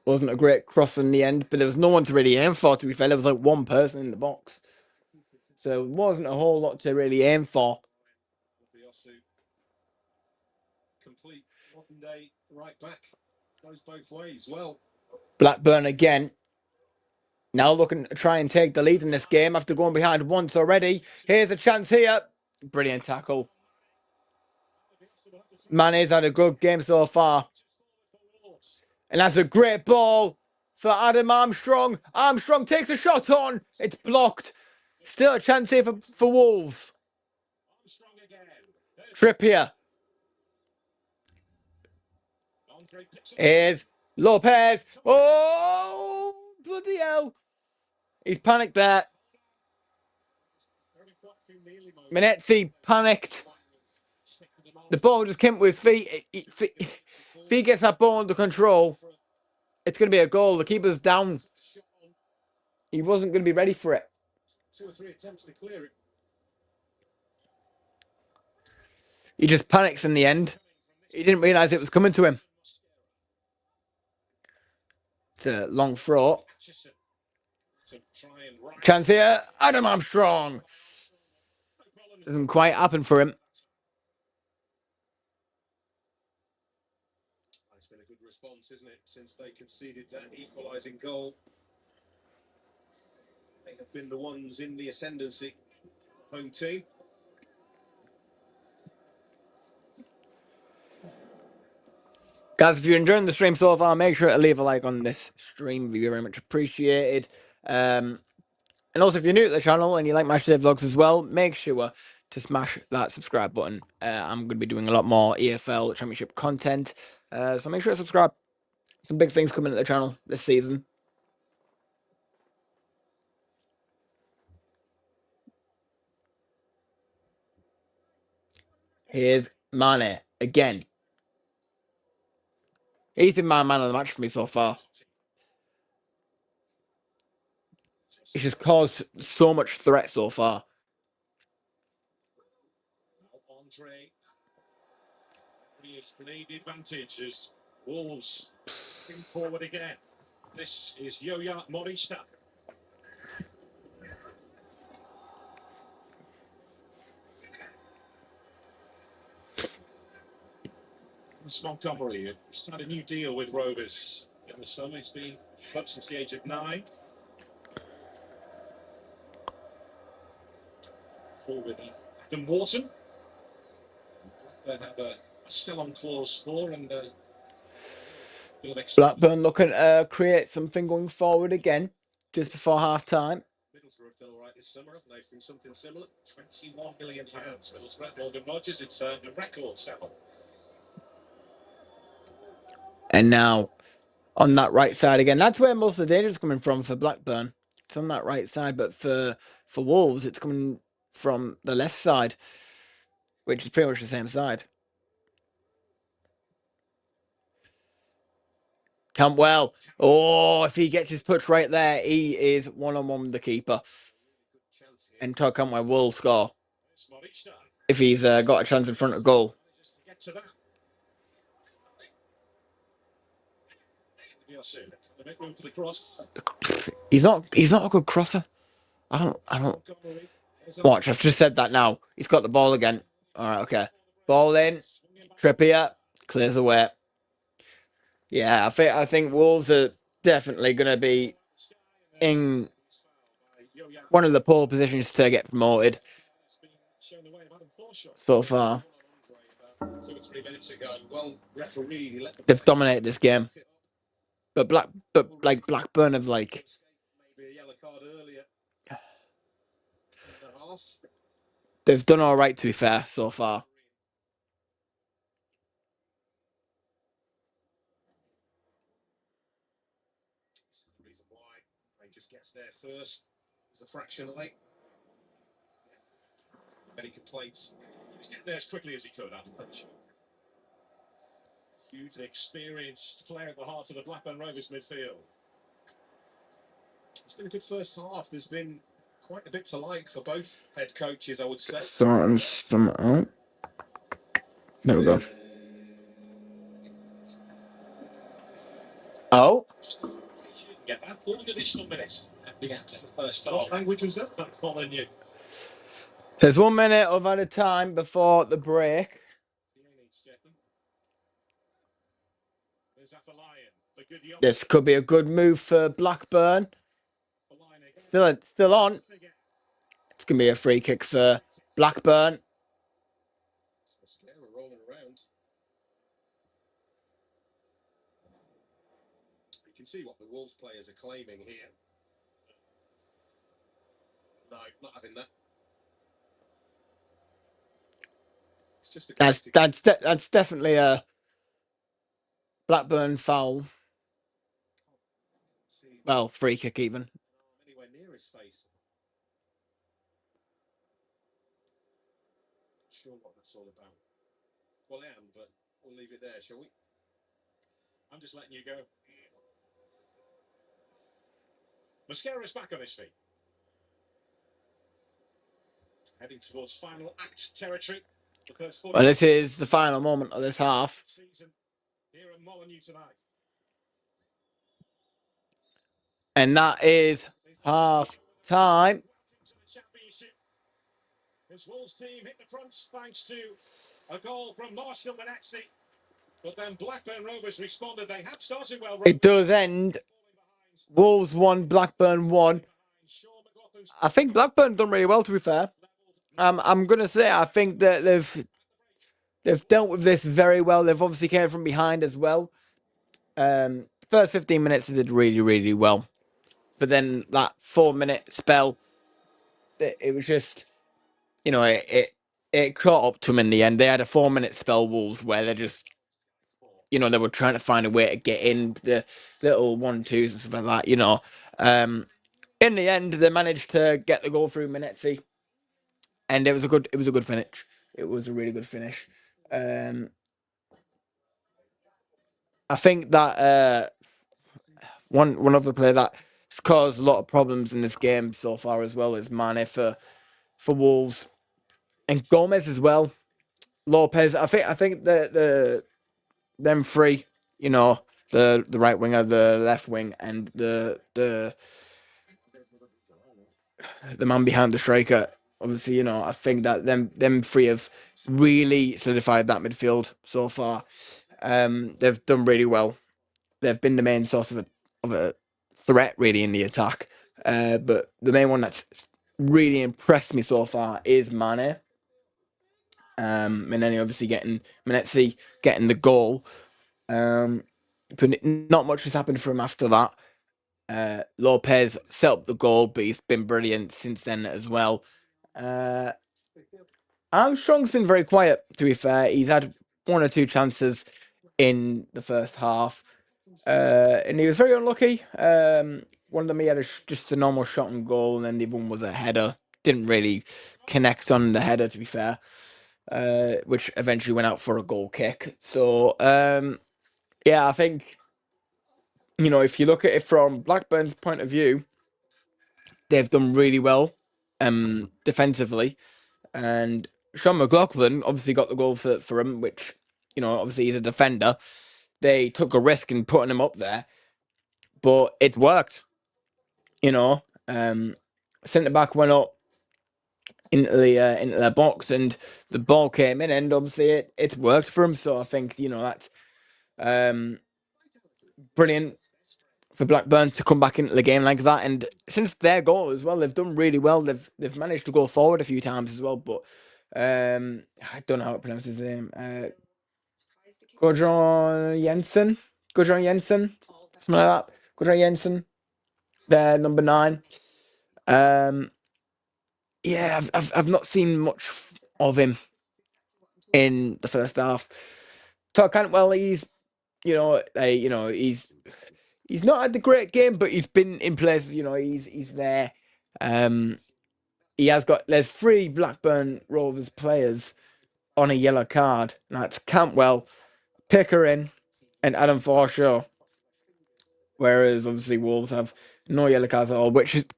Wasn't a great cross in the end, but there was no one to really aim for, to be fair. There was like one person in the box. So it wasn't a whole lot to really aim for. Complete modern day right back. Goes both ways. Well, Blackburn again. Now looking to try and take the lead in this game after going behind once already. Here's a chance here. Brilliant tackle. Mane's had a good game so far. And that's a great ball for Adam Armstrong. Armstrong takes a shot on. It's blocked. Still a chance here for Wolves. Trippier. Here's Lopez. Oh, bloody hell. He's panicked there. Menezzi panicked. The ball just came with his feet. If he gets that ball under control, it's going to be a goal. The keeper's down. He wasn't going to be ready for it. 2 or 3 attempts to clear it. He just panics in the end. He didn't realise it was coming to him. It's a long throw. Chance here. Adam Armstrong. Doesn't quite happen for him. It's been a good response, isn't it, since they conceded that equalising goal. They have been the ones in the ascendancy. Home team. Guys, if you're enjoying the stream so far, make sure to leave a like on this stream. It would be very much appreciated. And also, if you're new to the channel and you like Matchday Vlogs as well, make sure to smash that subscribe button. I'm going to be doing a lot more EFL Championship content. So make sure to subscribe. Some big things coming at the channel this season. Here's Mane again. He's been my man of the match for me so far. He's just caused so much threat so far. Andre. The advantage as Wolves bring forward again. This is Yoya Morishita. Montgomery signed a new deal with Rovers in the summer. He's been club since the age of 9. Forward Adam Wharton. They have a still on clause 4 and Blackburn looking to create something going forward again just before half time. Middlesbrough have done all right this summer, haven't they? From something similar. £21 million. Middlesbrough, Morgan Rogers, it's a record settle. And now on that right side again. That's where most of the danger is coming from for Blackburn. It's on that right side, but for Wolves, it's coming from the left side, which is pretty much the same side. Campbell. Oh, if he gets his touch right there, he is one-on-one with the keeper. And Todd Campbell will score if he's got a chance in front of goal. He's not a good crosser. I don't watch. I've just said that now. He's got the ball again. All right, okay. Ball in. Trippier clears away. Yeah, I think Wolves are definitely going to be in one of the pole positions to get promoted so far. They've dominated this game, but Blackburn have they've done all right, to be fair, so far. He just gets there first. There's a fraction late. Any complaints? He was getting there as quickly as he could, Adam Punch. Hugely experienced player at the heart of the Blackburn Rovers midfield. It's been a good first half. There's been quite a bit to like for both head coaches, I would say. Sorting some out. There we go. Oh. Get that 4 additional minutes at the end of the first half. What language was that? More than you. There's 1 minute of added time before the break. This could be a good move for Blackburn. Still on. It's going to be a free kick for Blackburn. Rolling around. You can see what the Wolves players are claiming here. No, not having that. It's just a That's definitely a Blackburn foul. Well, free kick even. Anywhere near his face. Not sure what that's all about. Well, I am, but we'll leave it there, shall we? I'm just letting you go. Mascara's back on his feet. Heading towards final act territory. Well, this is the final moment of this half. Here at Molineux tonight. And that is half time. His Wolves team hit the front thanks to a goal from Marshall Manexi. But then Blackburn Rovers responded. They had started well. It does end. Wolves 1, Blackburn 1. I think Blackburn done really well, to be fair. I'm gonna say I think that they've dealt with this very well. They've obviously came from behind as well. First 15 minutes they did really, really well. But then that 4-minute spell, it was just, you know, it caught up to them in the end. They had a 4-minute spell, Wolves, where they just, you know, they were trying to find a way to get in the little 1-2s and stuff like that, you know. In the end, they managed to get the goal through Manetzi, and it was a good finish. It was a really good finish. I think that one other player that has caused a lot of problems in this game so far as well is Mane for Wolves, and Gomez as well. Lopez. I think them three, you know, the right winger, the left wing, and the man behind the striker. Obviously, you know, I think that them three have really solidified that midfield so far. They've done really well. They've been the main source of a threat really in the attack. But the main one that's really impressed me so far is Mane. And then obviously Manetzi getting the goal. But not much has happened for him after that. Lopez set up the goal, but he's been brilliant since then as well. Armstrong's been very quiet, to be fair. He's had 1 or 2 chances in the first half. And he was very unlucky. One of them he had just a normal shot and goal, and then the other one was a header. Didn't really connect on the header, to be fair. Which eventually went out for a goal kick. So, yeah, I think, you know, if you look at it from Blackburn's point of view, they've done really well defensively. And Sean McLaughlin obviously got the goal for him, which, you know, obviously he's a defender. They took a risk in putting him up there, but it worked. You know, centre back went up into their box, and the ball came in, and obviously it worked for him. So I think, you know, that's brilliant for Blackburn to come back into the game like that. And since their goal as well, they've done really well. They've managed to go forward a few times as well. But I don't know how to pronounce his name. Gudjon Jensen, something like that. Gudjon Jensen, they're number 9. Yeah, I've not seen much of him in the first half. Todd Cantwell, he's He's not had the great game, but he's been in places. You know, he's there. He has got. There's 3 Blackburn Rovers players on a yellow card. That's Cantwell, Pickering, and Adam Forshaw. Whereas obviously Wolves have no yellow cards at all, which it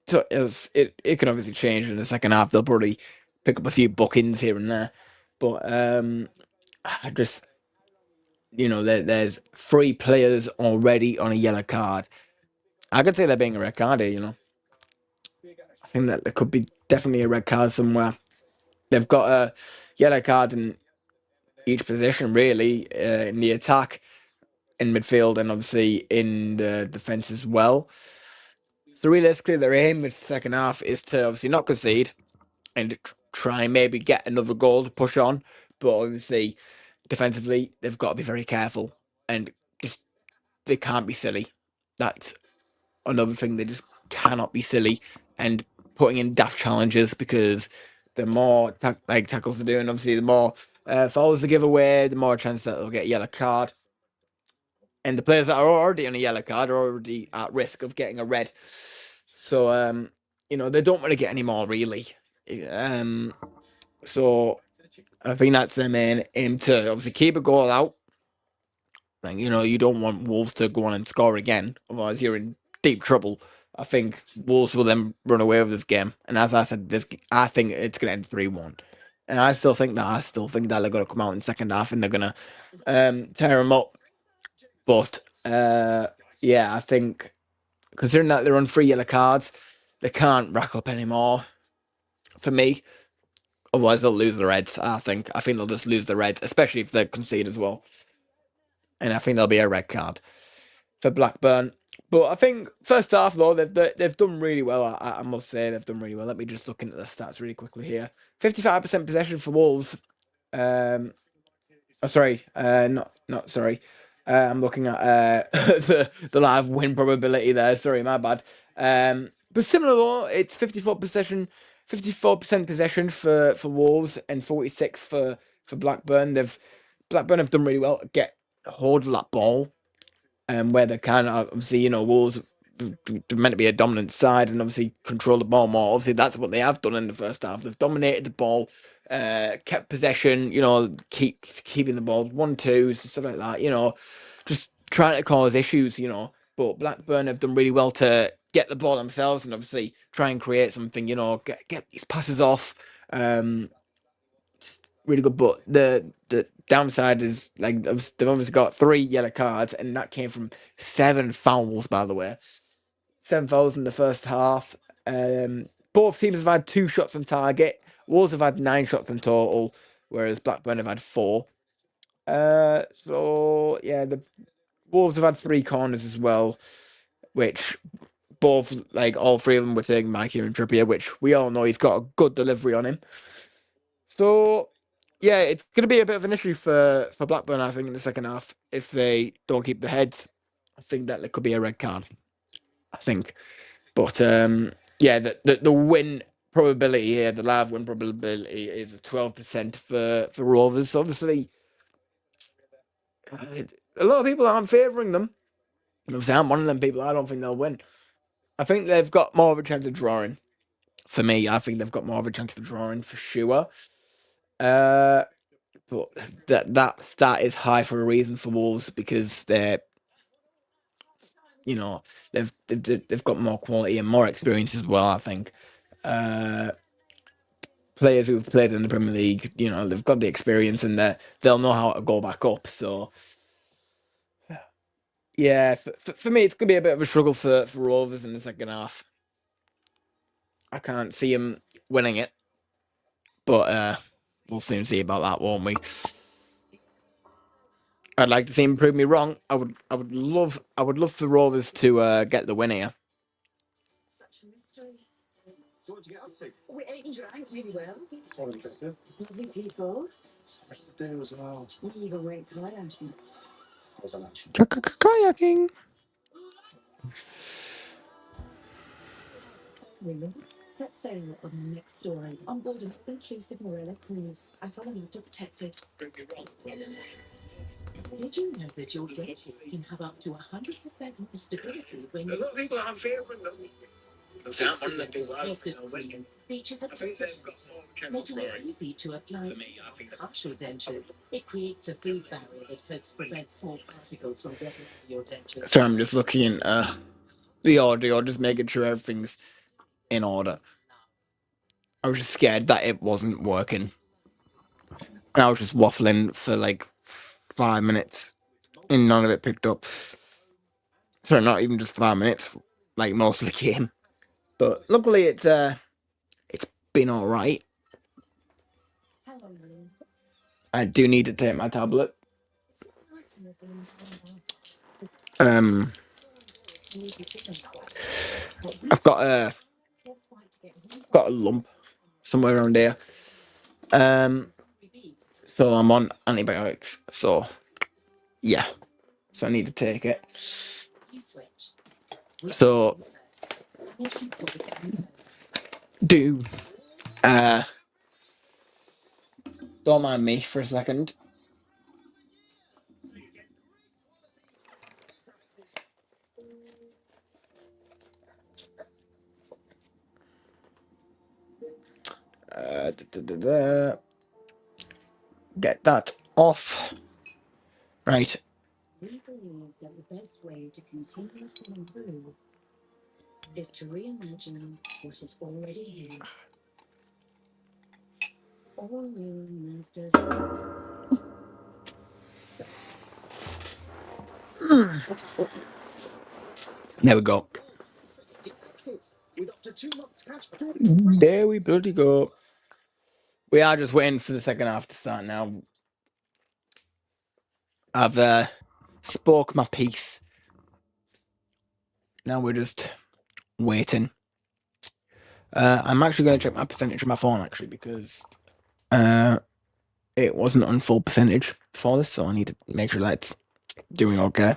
can obviously change in the second half. They'll probably pick up a few bookings here and there, but I just there's 3 players already on a yellow card. I could say they're being a red card here. I think that there could be definitely a red card somewhere. They've got a yellow card in each position, really, in the attack, in midfield, and obviously in the defense as well. So realistically, their aim with the second half is to obviously not concede and try and maybe get another goal to push on. But obviously, defensively, they've got to be very careful and just they can't be silly. That's another thing. They just cannot be silly and putting in daft challenges, because the more tackles they do, and obviously the more fouls they give away, the more chance that they'll get a yellow card. And the players that are already on a yellow card are already at risk of getting a red. So they don't want to get any more, really. So I think that's their main aim, to obviously keep a goal out. Like, you don't want Wolves to go on and score again, otherwise you're in deep trouble. I think Wolves will then run away with this game, and as I said, I think it's going to end 3-1. And I still think that they're going to come out in the second half and they're going to tear them up. But yeah, I think considering that they're on 3 yellow cards, they can't rack up anymore. For me, otherwise they'll lose the reds. I think they'll just lose the reds, especially if they concede as well. And I think there'll be a red card for Blackburn. But I think first half though they've done really well. I must say they've done really well. Let me just look into the stats really quickly here. 55% possession for Wolves. Sorry, not sorry. I'm looking at the live win probability there. Sorry, my bad. But similar though, it's 54% possession for Wolves and 46 for Blackburn. Blackburn have done really well to get hold of that ball, where they can. Obviously, Wolves meant to be a dominant side and obviously control the ball more. Obviously, that's what they have done in the first half. They've dominated the ball, kept possession. Keeping the ball 1-2 stuff like that. Just trying to cause issues. But Blackburn have done really well to get the ball themselves and obviously try and create something. Get these passes off. Really good, but the downside is they've obviously got 3 yellow cards, and that came from 7 fouls, by the way. 7 fouls in the first half. Both teams have had 2 shots on target. Wolves have had 9 shots in total, whereas Blackburn have had 4. So yeah, the Wolves have had 3 corners as well, which both all 3 of them were taken by Kieran Trippier, which we all know he's got a good delivery on him. So yeah, it's going to be a bit of an issue for Blackburn, I think, in the second half if they don't keep the heads. I think that there could be a red card. I think, but yeah, the win probability here, the live win probability is 12% for Rovers. So obviously, a lot of people aren't favouring them. And obviously, I'm one of them people. I don't think they'll win. I think they've got more of a chance of drawing. For me, I think they've got more of a chance of drawing for sure. But that stat is high for a reason for Wolves, because they've got more quality and more experience as well. I think players who've played in the Premier League, they've got the experience and they'll know how to go back up. So yeah, for me, it's gonna be a bit of a struggle for Rovers in the second half. I can't see them winning it, but we'll soon see about that, won't we? I'd like to see him prove me wrong. I would love for Rovers to get the win here. We ate and drank really well. Lovely people. We even went kayaking. Kayaking. Really? Set sail on the next story on board an inclusive Morella cruise at our to protected. Did you know that your dentures can have up to 100% more stability when A lot of people have fear of them. That one of the big ones. features a I think they've got more chemicals making it flooring. easy to apply For me, I think that partial dentures? It creates a food barrier that helps prevent small particles from getting into your dentures. So I'm just looking at the audio, just making sure everything's in order. I was just scared that it wasn't working. And I was just waffling for like 5 minutes and none of it picked up. So not even just 5 minutes, like most of the game. But luckily it's been alright. I do need to take my tablet. I've got a lump somewhere around here. So I'm on antibiotics. So yeah. So I need to take it. So do don't mind me for a second. Get that off. Right. We believe that the best way to continuously improve is to reimagine what is already here. All new Mazda's fleet. There we go. There we bloody go. We are just waiting for the second half to start now. I've spoke my piece. Now we're just waiting. I'm actually going to check my percentage on my phone actually because it wasn't on full percentage for this, so I need to make sure that it's doing okay.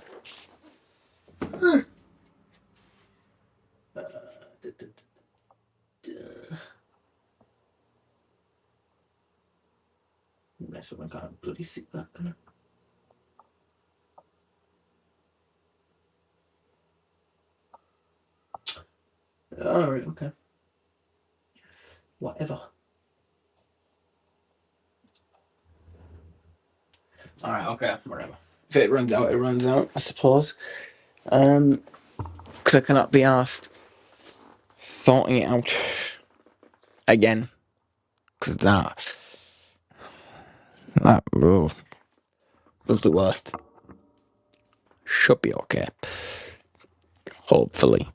Mess up, I can't bloody see that. Alright, okay. Whatever. Alright, okay, whatever. If it runs out, it runs out, I suppose. Because I cannot be asked sorting it out again. Because that was the worst. Should be okay. Hopefully.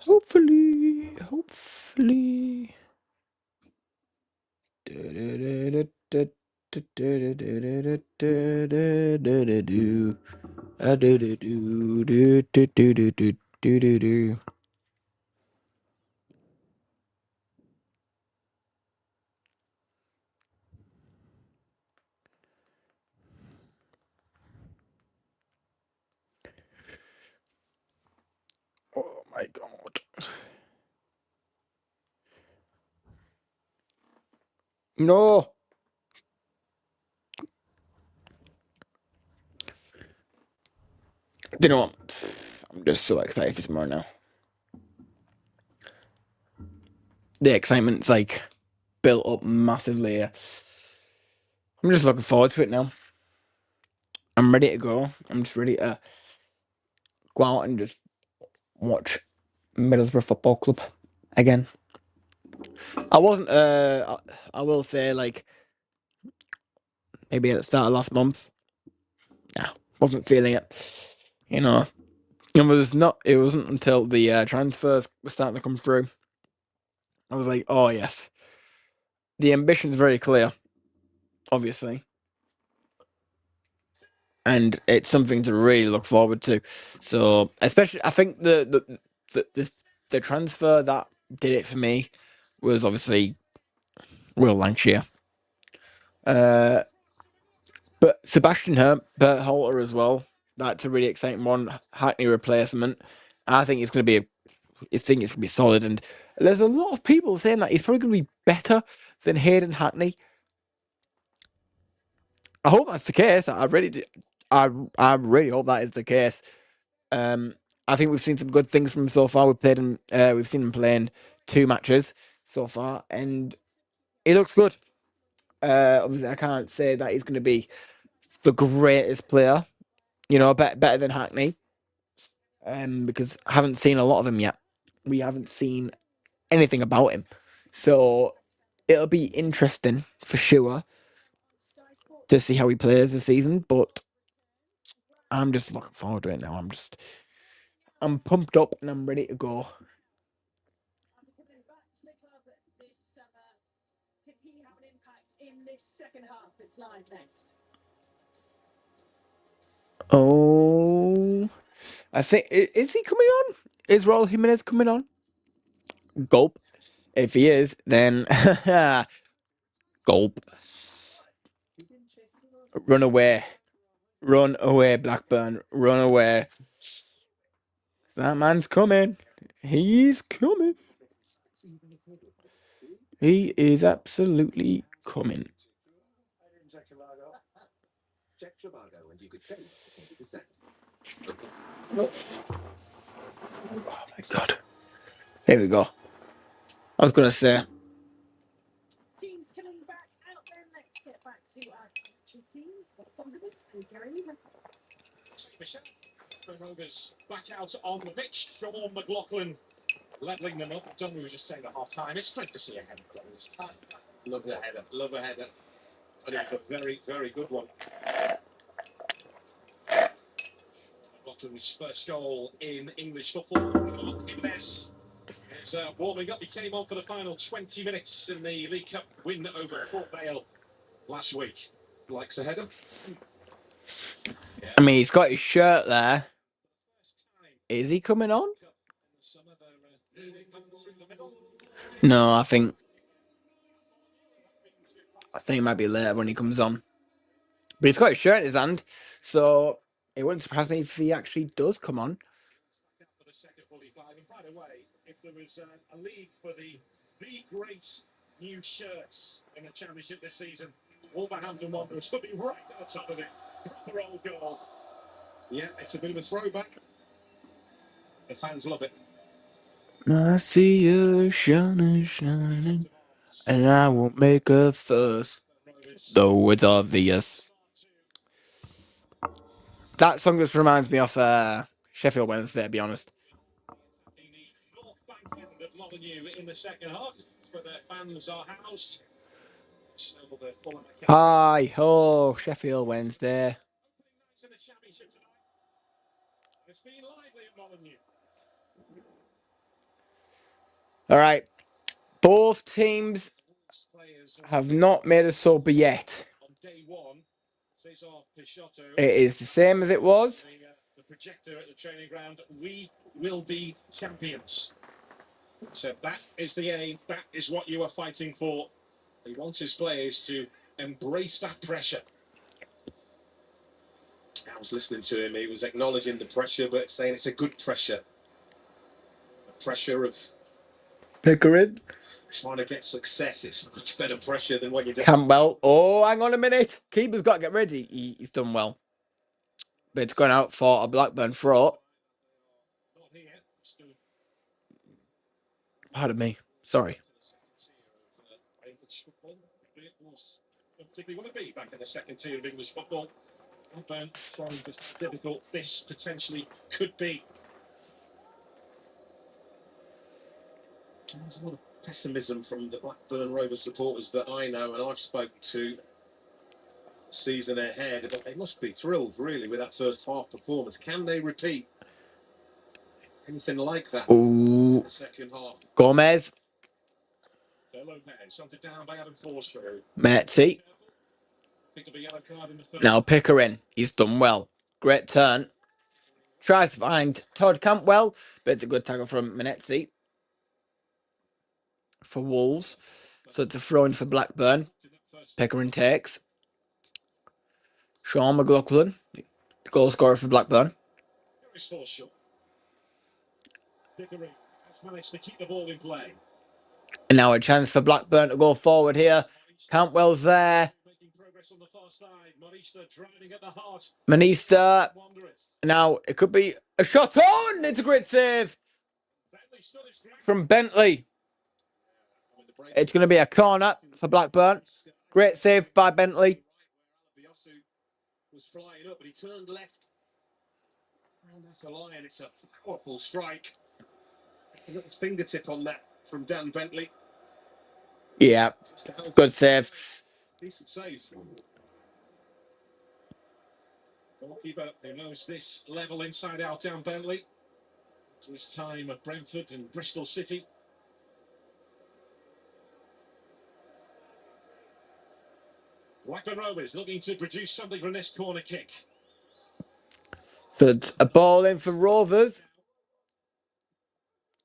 Hopefully. Oh my god. No. You know what? I'm just so excited for tomorrow now. The excitement's like built up massively. I'm just looking forward to it now. I'm ready to go. I'm just ready to go out and just watch Middlesbrough Football Club again. I wasn't. I will say, like maybe at the start of last month, wasn't feeling it. You know, it was not. It wasn't until the transfers were starting to come through. I was like, oh yes, the ambition's very clear, obviously, and it's something to really look forward to. So, especially, I think the transfer that did it for me was obviously Will Lancashire. But Sebastian Berhalter as well. That's a really exciting one. Hackney replacement. I think it's going to be. I think it's going to be solid. And there's a lot of people saying that he's probably going to be better than Hayden Hackney. I hope that's the case. I really do. I really hope that is the case. I think we've seen some good things from him so far. We've seen him playing 2 matches so far, and he looks good. Obviously, I can't say that he's going to be the greatest player, better than Hackney, because I haven't seen a lot of him yet. We haven't seen anything about him, so it'll be interesting for sure to see how he plays this season. But I'm just looking forward to it now. I'm pumped up and I'm ready to go. Coming back to the club this summer, could he have an impact in this second half? It's live next. Oh, I think is he coming on? Is Raul Jimenez coming on? Gulp. If he is, then gulp. Run away. Run away, Blackburn. Run away. That man's coming. He's coming. He is absolutely coming. Check Trivago and you could save 20%. Oh my god. Here we go. I was gonna say. Teams coming back out then. Let's get back to our country team. Donovan and Gary. The Rovers back out on the pitch. Sean McLaughlin levelling them up. John, we were just saying at half time. It's great to see a header close. Love the header. Love a header. And it's a very, very good one. McLaughlin's first goal in English football. Jimenez is warming up. He came on for the final 20 minutes in the League Cup win over Fort Vale last week. Likes a header. I mean, he's got his shirt there. Is he coming on? No, I think it might be later when he comes on. But he's got his shirt in his hand, so it wouldn't surprise me if he actually does come on. For the second 45. And by the way, if there was a league for the great new shirts in the championship this season, Wolverhampton Wanderers would be right on top of it. Proper old goal. Yeah, it's a bit of a throwback. The fans love it. I see you shining, shining, and I won't make a fuss, though it's obvious. That song just reminds me of Sheffield Wednesday, to be honest. In the North Bank end of Molyneux in the second half, where their fans are housed. Hi, ho, Sheffield Wednesday. In the championship tonight. It's been lively at Molyneux. All right. Both teams have not made a sub yet. On day one, it is the same as it was. The projector at the training ground. We will be champions. So that is the aim. That is what you are fighting for. He wants his players to embrace that pressure. I was listening to him. He was acknowledging the pressure, but saying it's a good pressure. The pressure of Pickering. Trying to get success. It's much better pressure than what you do. Campbell. Oh, hang on a minute. Keeper's got to get ready. He's done well. But it's gone out for a Blackburn throw. Pardon me. Sorry. Particularly want to be back in the second tier of English football. Blackburn showing just how difficult this potentially could be. There's a lot of pessimism from the Blackburn Rovers supporters that I know and I've spoken to the season ahead, but they must be thrilled really with that first half performance. Can they repeat anything like that in the second half? Gomez. Metzi. Now Pickering. He's done well. Great turn. Tries to find Todd Campbell, but it's a good tackle from Menetzi for Wolves. So it's a throw in for Blackburn. Pickering takes. Sean McLaughlin, the goal scorer for Blackburn. And now a chance for Blackburn to go forward here. Campbell's there. the far side, Marista driving at the heart. Manista. Wanderers. Now, it could be a shot on. It's a great save Bentley stood his ground. from Bentley. It's going to be a corner for Blackburn. Great save by Bentley. Biosu was flying up, but he turned left. And that's a line. It's a powerful strike. A little fingertip on that from Dan Bentley. Yeah, Just to help. good save. Decent save. Goalkeeper who knows this level inside out, Dan Bentley. To his time at Brentford and Bristol City. Blackburn Rovers looking to produce something from this corner kick. So it's a ball in for Rovers.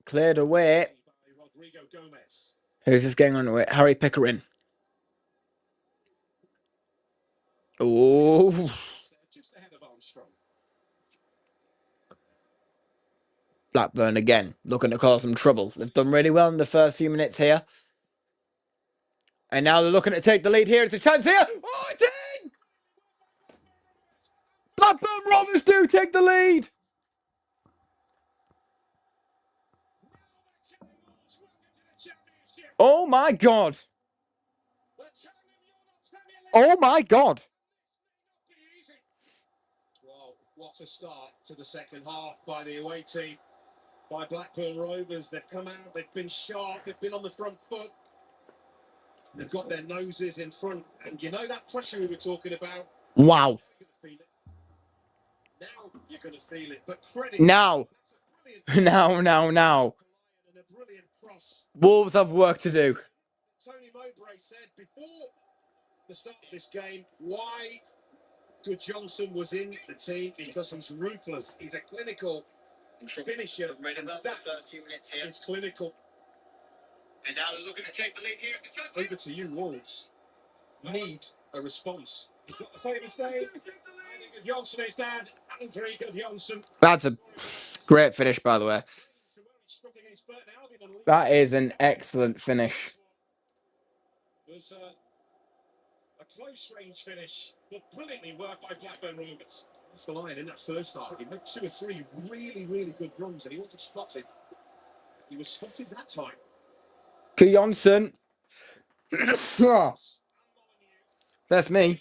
Cleared away. By Rodrigo Gomez. Who's just getting on it? Harry Pickering. Oh. Just ahead of Armstrong. Blackburn again, looking to cause some trouble. They've done really well in the first few minutes here. And now they're looking to take the lead here. It's a chance here. Oh, it's in! Blackburn Rovers do take the lead. Oh my God. Oh my God. Well, what a start to the second half by the away team, by Blackburn Rovers. They've come out, they've been sharp, they've been on the front foot. They've got their noses in front, and you know that pressure we were talking about? Wow. Now you're going to feel it, but credit. Now. Now. And a brilliant cross. Wolves have work to do. Tony Mowbray said before the start of this game why Good Johnson was in the team, because he's ruthless. He's a clinical finisher. And that first few minutes here. is clinical. And now they're looking to take the lead here. Over to you, Wolves. Need a response. Take the stage. Good Johnson is dad. Andre Good Johnson. That's a great finish, by the way. That is an excellent finish. It was a close range finish, but brilliantly worked by Blackburn Rovers. Off the line in that first half, he made 2 or 3 really good runs, and he wasn't spotted. He was spotted that time. Johnson. That's me.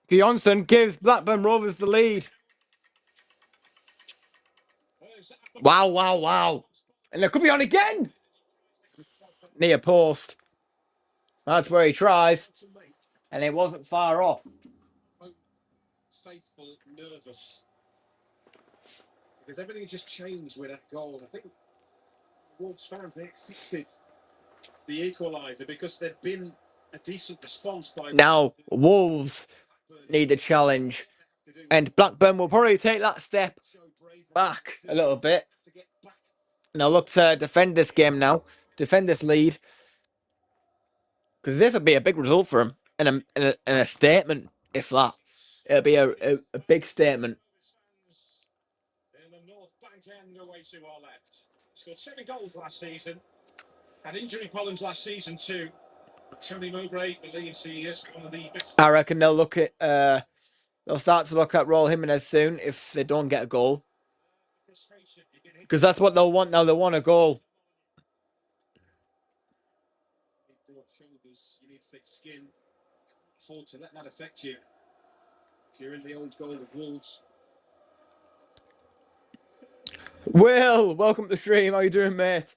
Johnson gives Blackburn Rovers the lead. Wow. And it could be on again. Near post. That's where he tries. And it wasn't far off. Faithful, nervous. Because everything just changed with that goal. I think Wolves fans, they accepted the equaliser because there'd been a decent response by... Now, Wolves need a challenge. And Blackburn will probably take that step back a little bit. Now look to defend this game now. Defend this lead. Because this would be a big result for him. And a statement, if that. It'll be a big statement. In the North Bank end away to our left. Scored 7 goals last season. Had injury problems last season too. Tony Mowbray believes he is one of the best. I reckon they'll look at they'll start to look at Raul Jimenez soon if they don't get a goal. Because that's what they'll want now. They want a goal. Broad shoulders, you need thick skin. Can't afford to let that affect you. If you're in the old goal of Wolves. Will, welcome to the stream. How you doing, mate?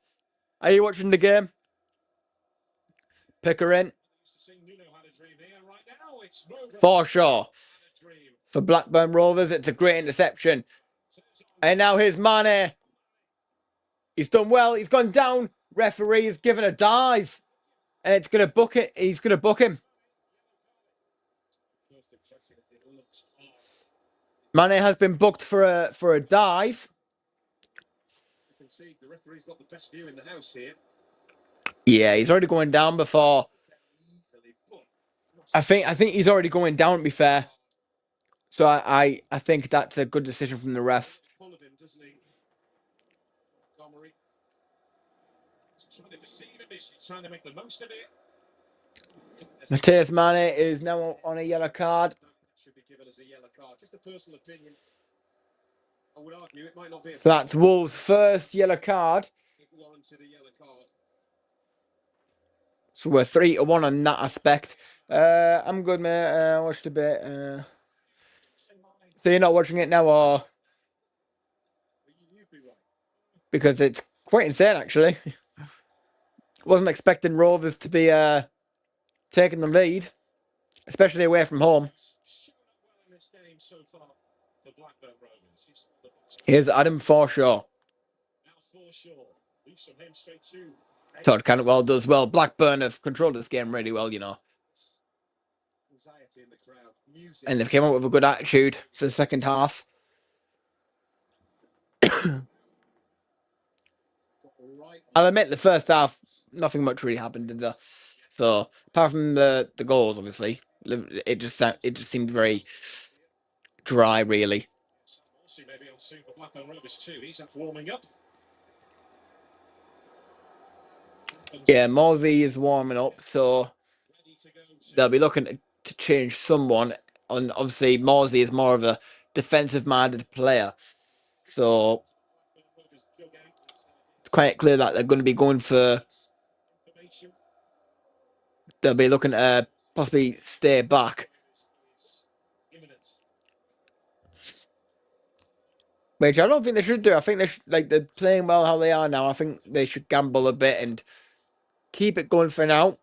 Are you watching the game? Pick her in. For sure. For Blackburn Rovers, it's a great interception. And now here's Mane. He's done well. He's gone down. Referee has given a dive. And it's going to book it. He's going to book him. Mane has been booked for a dive. You can see the referee's got the best view in the house here. Yeah, he's already going down before. I think he's already going down, to be fair. So I think that's a good decision from the ref. Full of him, doesn't he? Trying to deceive him, he's trying to make the most of it. Matthias Mane is now on a yellow card. Should be given as a yellow card. Just a personal opinion. I would argue it might not be a So that's Wolves' first yellow card. it warranted a yellow card. So we're 3-1 on that aspect. I'm good, mate. I watched a bit. So you're not watching it now, or You'd be right. because it's quite insane, actually. Wasn't expecting Rovers to be taking the lead, especially away from home. Showing up well in this game so far for Blackburn Rovers. Here's Adam Forshaw. Now Forshaw leaves from him straight to Todd Cantwell does well. Blackburn have controlled this game really well, you know. anxiety in the crowd. Music. And they've came out with a good attitude for the second half. I'll admit the first half, nothing much really happened, did there? So apart from the goals, obviously, it just seemed very dry, really. Maybe on soon for Blackburn Rovers too. He's up warming up. Yeah, Morsey is warming up, so Ready to go to they'll be looking to change someone. And obviously, Morsey is more of a defensive-minded player, so Rovers dugout. it's quite clear that they're going to be going for. Information They'll be looking to possibly stay back. is imminent. Which I don't think they should do. I think they should, like, they're playing well how they are now. I think they should gamble a bit and keep it going for now.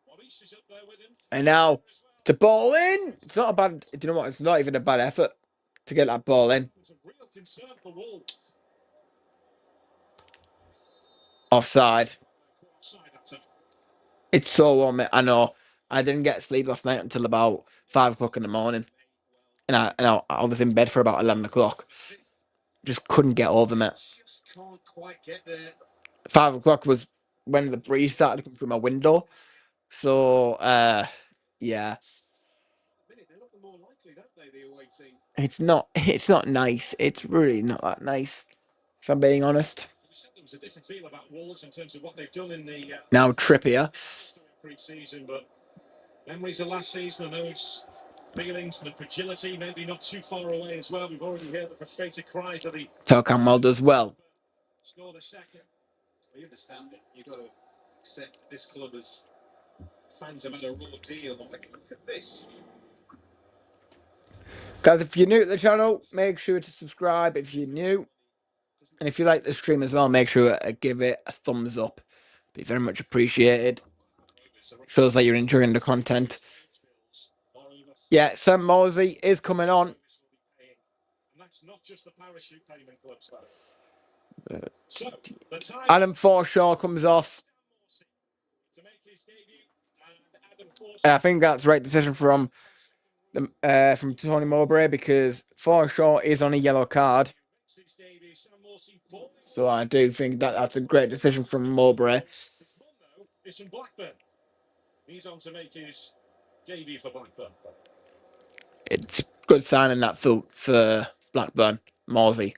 Maurice is up there with him. And now to ball in. It's not a bad. Do you know what? It's not even a bad effort to get that ball in. It's a real concern for Wolves. Offside. Offside, that's a It's so warm. I know. I didn't get sleep last night until about 5 o'clock in the morning, and I was in bed for about 11 o'clock. Just couldn't get over it. just can't quite get there. 5 o'clock was when the breeze started to come through my window. So, yeah, They look more likely, don't they, the away team? it's not nice. It's really not that nice, if I'm being honest. We said there was a different feel about Wolves in terms of what they've done in the Now Trippier. pre-season, but memories of last season and those feelings and the fragility maybe not too far away as well. We've already heard the frustrated cries of the Todd Cantwell does well. scored a second. We understand it. You've got to accept this club as fans have had a raw deal. Like, look at this. Guys, if you're new to the channel, make sure to subscribe if you're new. And if you like the stream as well, make sure to give it a thumbs up. Be very much appreciated. Shows that you're enjoying the content. Yeah, Sam Morsey is coming on. And that's not just the parachute payment clubs, so the time Adam Forshaw comes off. to make his debut, and Adam Forshaw. And I think that's the right decision from Tony Mowbray, because Forshaw is on a yellow card. So I do think that that's a great decision from Mowbray. His mum, though, is from Blackburn. He's on to make his debut for Blackburn. It's good signing that for Blackburn, Morsey.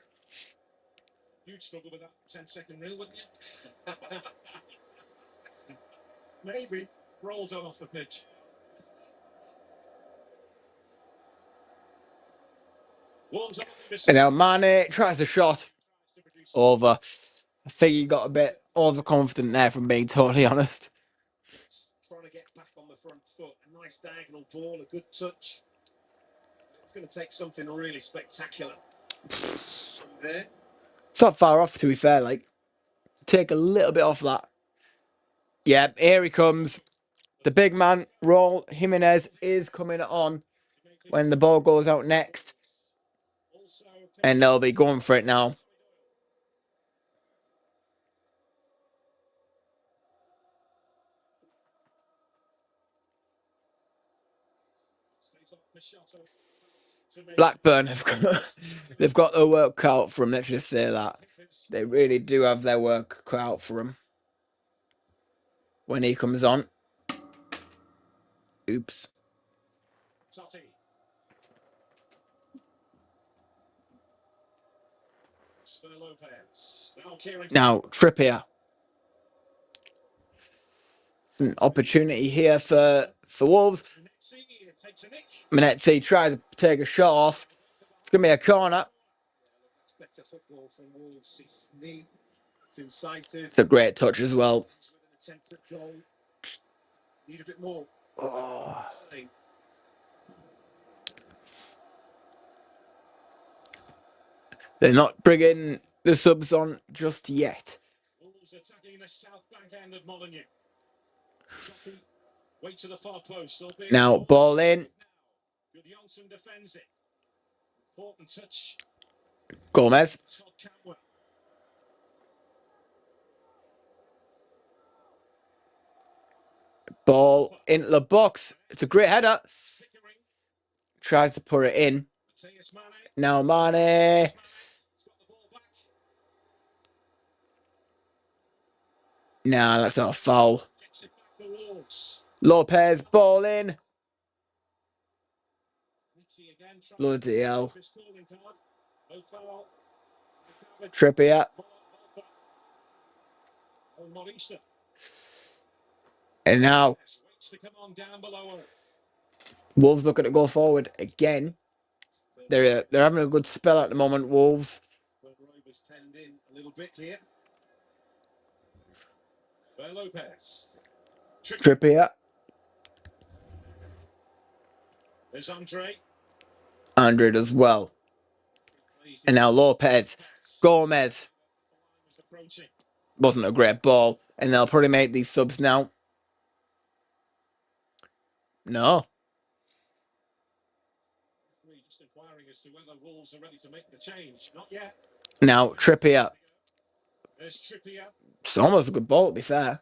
You'd struggle with that 10-second rule, wouldn't you? Maybe. Rolled on off the pitch. Wolves up And now Mane tries the shot over. I think he got a bit overconfident there, from being totally honest. trying to get back on the front foot. A nice diagonal ball, a good touch. It's going to take something really spectacular from there. It's not far off, to be fair. Like, take a little bit off that. Yeah, here he comes. The big man, Raul Jimenez, is coming on when the ball goes out next. And they'll be going for it now. Blackburn they've got their work cut out for them. Let's just say that they really do have their work cut out for them when he comes on. Oops. Now Trippier. An opportunity here for Wolves. Manetzi tries to take a shot off. It's going to be a corner. Better football from Wolves. It's neat, it's incisive. It's a great touch as well. Attempt at goal. Need a bit more. Oh. They're not bringing the subs on just yet. Wolves attacking the south bank end of Molineux. Way to the far post. Now, ball in. Good Johnson defends it. Important touch. Gomez. Ball into the box. It's a great header. Tries to put it in. Now Mane. Nah, that's not a foul. Lopez, ball in. Bloody hell. Trippier. And now Wolves looking to go forward again. They're having a good spell at the moment, Wolves. Rovers penned in a little bit here. Lopez. Trippier. There's Andre. Andre as well. And now Lopez. Gomez. Wasn't a great ball. And they'll probably make these subs now. No. Just inquiring as to whether Wolves are ready to make the change. Not yet. Now Trippier. There's Trippier. It's almost a good ball, to be fair.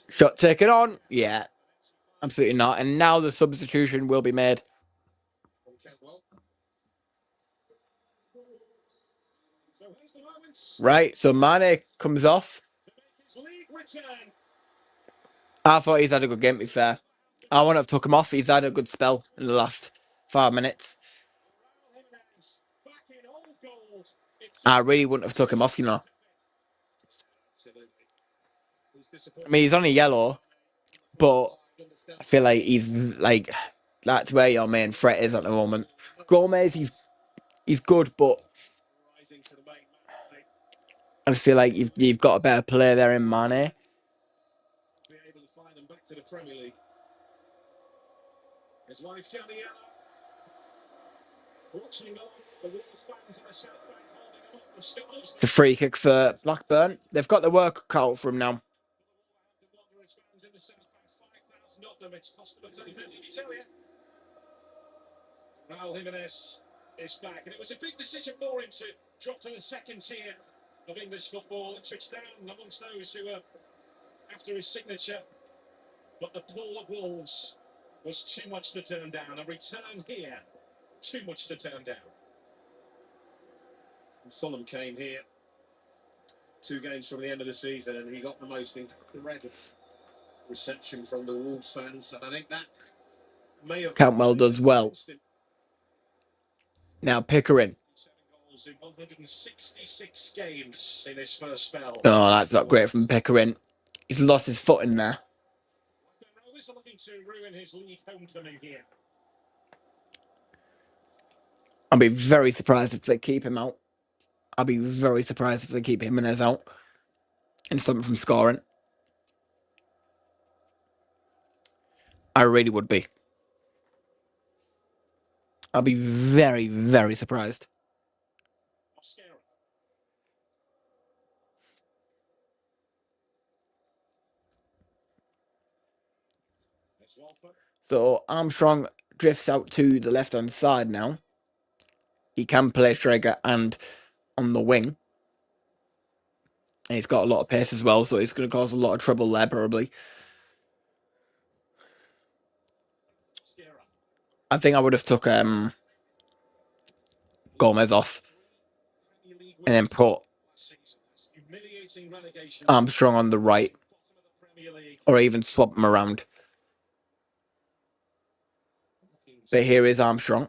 Shot taken on. Yeah. Absolutely not. And now the substitution will be made. Right, so Mane comes off. I thought he's had a good game, to be fair. I wouldn't have took him off. He's had a good spell in the last 5 minutes. I really wouldn't have took him off, you know. I mean, he's only yellow, but I feel like he's like that's where your main threat is at the moment. Gomez, he's good, but I just feel like you've got a better player there in Mane. It's a free kick for Blackburn. They've got the work cut out for him now. Raul Jimenez is back, and it was a big decision for him to drop to the second tier of English football. It's down amongst those who were after his signature, but the pull of Wolves was too much to turn down. A return here, too much to turn down. And Fulham came here 2 games from the end of the season, and he got the most incredible reception from the Wolves fans, and I think that may have Cantwell does well. Now Pickering. 166 games in his first spell. Oh, that's not great from Pickering. He's lost his foot in there. Rovers are looking to ruin his league homecoming here. I'll be very surprised if they keep him out. I'll be very surprised if they keep Jimenez out and stop him from scoring. I really would be. I'll be very, very surprised. So Armstrong drifts out to the left-hand side now. He can play striker and on the wing. And he's got a lot of pace as well, so he's going to cause a lot of trouble there, probably. I think I would have took Gomez off and then put Armstrong on the right, or even swap him around. But here is Armstrong.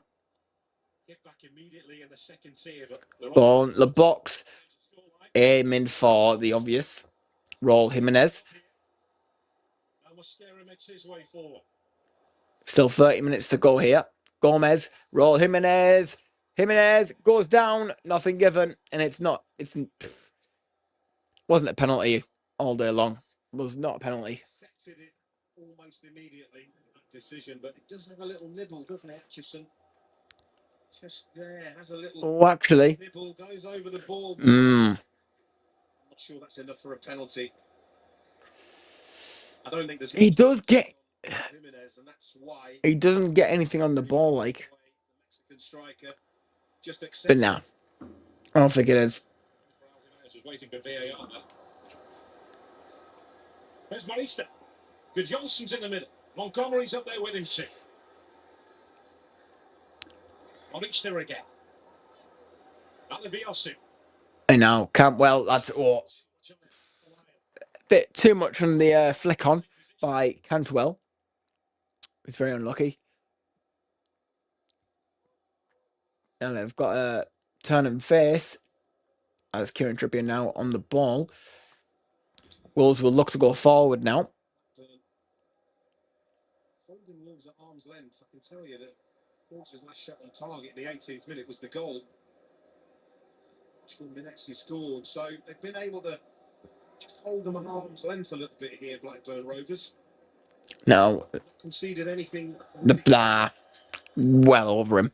Ball in the box, aiming for the obvious. Raul Jimenez. Mascara makes his way forward. Still 30 minutes to go here. Gomez, roll Jimenez. Jimenez goes down, nothing given, and it's wasn't a penalty all day long. It was not a penalty. Accepted it almost immediately, that decision, but it does have a little nibble, doesn't it, Atchison? Just there, has a little Oh, actually. nibble, goes over the ball. Mm. Not sure that's enough for a penalty. I don't think there's. He does get. Jimenez, and that's why He doesn't get anything on the ball, like. the Mexican striker just But nah. I don't think it is. Just waiting for VAR. There's Marista. Good Johnson's in the middle. Montgomery's up there with him too. Marista again. That'll be Osu. And now Campbell, that's a bit too much on the flick on by Cantwell. He's very unlucky. And they've got a turn and face as Kieran Trippier now on the ball. Wolves will look to go forward now. Holding Wolves at arm's length, I can tell you that Wolves' last shot on target in the 18th minute was the goal. Minexi scored, so they've been able to just hold them at arm's length a little bit here, Blackburn Rovers. No, Not conceded anything. well over him.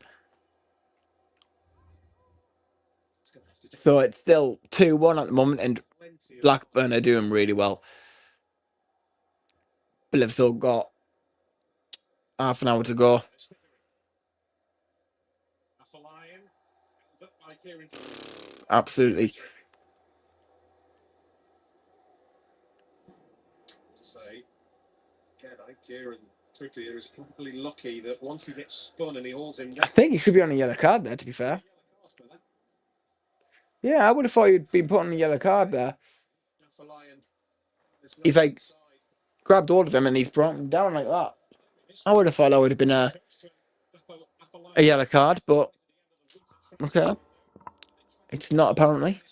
So it's still 2-1 at the moment, and Blackburn are doing really well. But they've still got half an hour to go. Absolutely. Kieran Trippier is probably lucky that once he gets spun and he holds him down. I think he should be on a yellow card there, to be fair. Yeah, I would have thought he'd been put on a yellow card there. He's like grabbed hold of him and he's brought him down like that. I would have thought that would have been a yellow card, but okay. It's not apparently.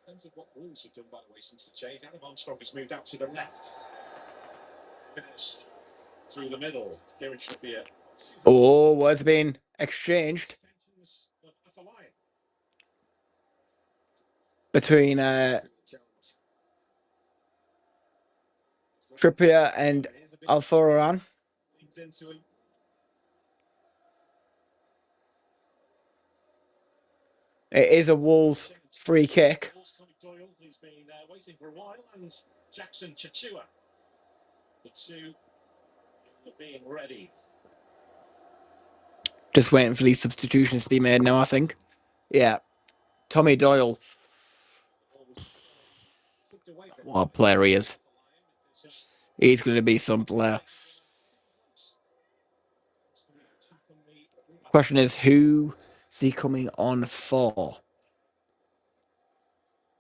In terms of what Wolves have done, by the way, since the change, Adam Armstrong has moved out to the left. Finished through the middle. Kieran Trippier. Oh, what's been exchanged between Trippier and Alforan. It is a Wolves free kick. He's been waiting for a while, and Jackson Chachua. The two are being ready. Just waiting for these substitutions to be made now, I think. Yeah. Tommy Doyle. What a player he is. He's going to be some player. Question is, who is he coming on for?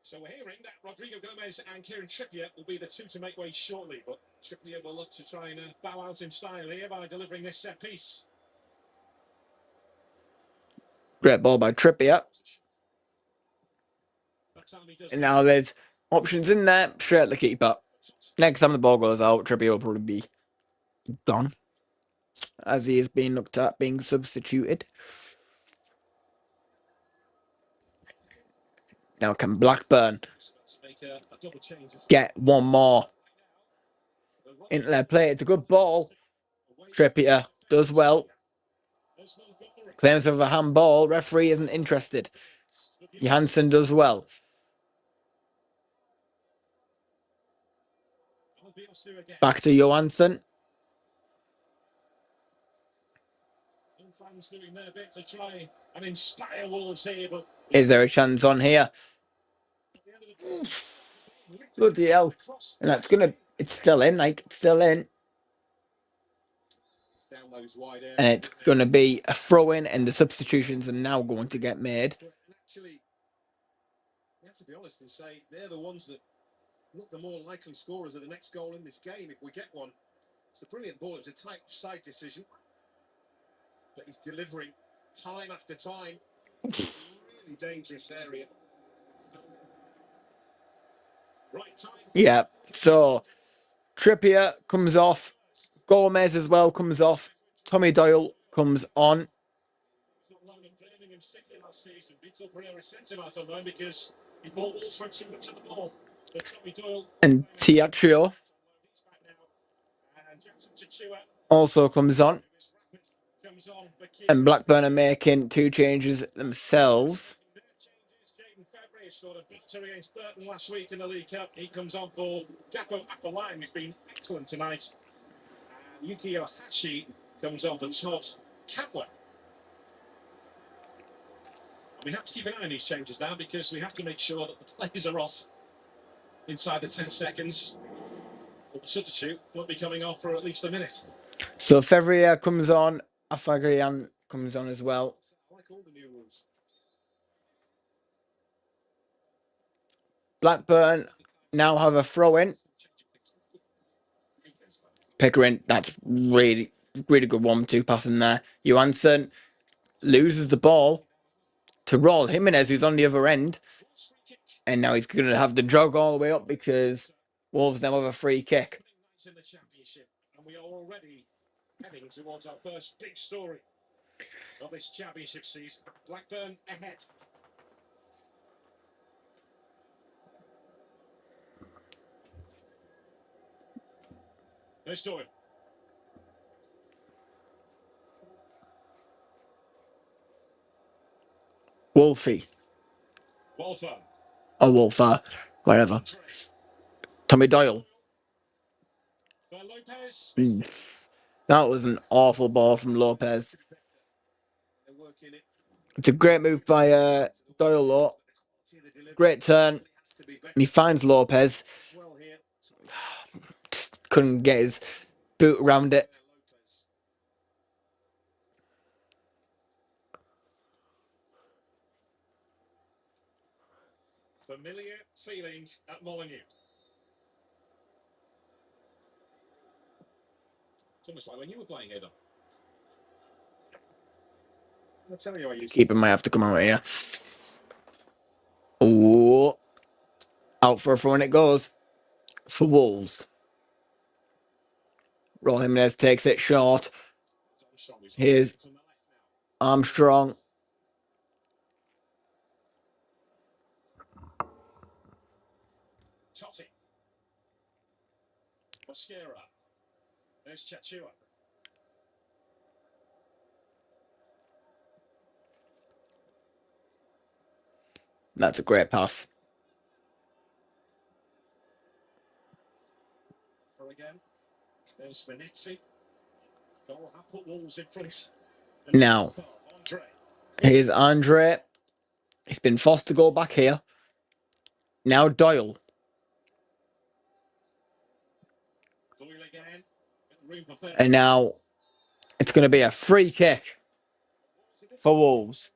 So we're hearing that Rodrigo Gomez and Kieran Trippier will be the two to make way shortly, but Trippier will look to try and bow out in style here by delivering this set piece. Great ball by Trippier. And now there's options in there, straight at the keeper. Next time the ball goes out, Trippier will probably be gone, as he is being looked at, being substituted. Now can Blackburn get one more into their play? It's a good ball. Trippier does well. Claims of a handball. Referee isn't interested. Johansson does well. Back to Johansson. Is there a chance on here? Bloody hell. And that's gonna, it's still in, like, it's still in. And it's going to be a throw-in, and the substitutions are now going to get made. Actually, you have to be honest and say they're the ones that not the more likely scorers of the next goal in this game if we get one. It's a brilliant ball. It's a tight side decision, but he's delivering time after time. Really dangerous area. Right time. Yeah. So Trippier comes off. Gomez as well comes off. Tommy Doyle comes on. Not long in Birmingham City last season. Vitor Pereira sent him out on loan because he bought Wolves from too much of the ball. But Tommy Doyle And Tiatrio he's back now. And Jackson Chichua also comes on. comes on. And Blackburn are making 2 changes themselves. Jaden Fabry scored a victory against Burton last week in the League Cup. He comes on for Dapo Apolline, who's been excellent tonight. And Yukio Hashi comes on for Todd Catwell. We have to keep an eye on these changes now because we have to make sure that the players are off inside the 10 seconds. Or the substitute won't be coming on for at least a minute. So Fevrier comes on. Afagayan comes on as well. I like all the new rules. Blackburn now have a throw-in. Pickering, that's really good 1-2 pass in there. Johansson loses the ball to Raul Jimenez, who's on the other end. And now he's going to have to jog all the way up because Wolves now have a free kick. In the championship, and we are already heading towards our first big story of this championship season. Blackburn ahead. There's Doyle. Wolfie. Wolfer. Or Wolfer. Whatever. Tommy Doyle. For Lopez. That was an awful ball from Lopez. They're working it. It's a great move by Doyle, though. Great turn. And he finds Lopez. Well here. Just couldn't get his boot around it. Familiar feeling at Molineux. It's almost like when you were playing here, Don. I'll tell you, I used Keeper might have to come out here. Oh, out for a throw and it goes for Wolves. Raul Jimenez takes it short. Here's Armstrong. Totti. Mosquera. There's Chachua. That's a great pass. For again. There's Venezia. Goal have put Wolves in front. Now, here's Andre. It's been forced to go back here. Now Doyle. Doyle again. Room for And now it's going to be a free kick for Wolves.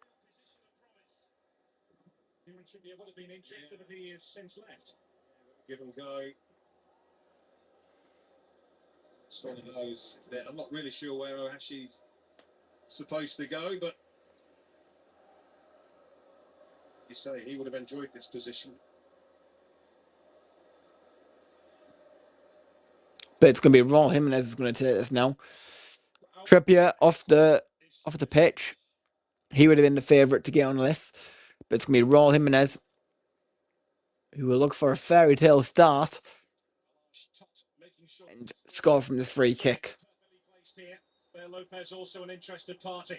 Trippier would have been interested if he has since left. Give and go. One of those that I'm not really sure where Ohashi's supposed to go, but you say he would have enjoyed this position. But it's going to be Raul Jimenez is going to take this now. Trippier off the pitch. He would have been the favourite to get on the list. But it's going to be Raul Jimenez, who will look for a fairy tale start and score from this free kick. Lopez also an interested party.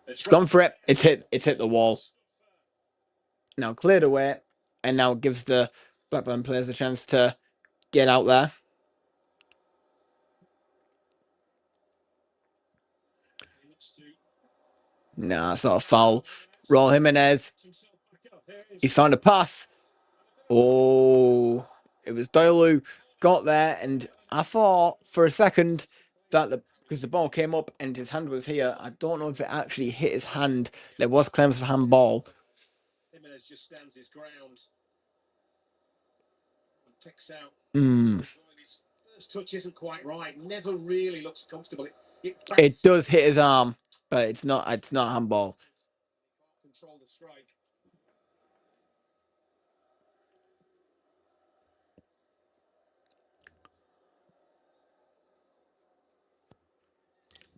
It's gone for it. It's hit the wall. Now cleared away, and now gives the Blackburn players a chance to get out there. Nah, it's not a foul. Raul Jimenez. He's found a pass. Oh, it was Doyle who got there, and I thought for a second that because the ball came up and his hand was here, I don't know if it actually hit his hand. There was claims for handball. Jimenez just stands his ground. Checks out. Mm. His first touch isn't quite right. Never really looks comfortable. It does hit his arm, but it's not handball. Control the strike.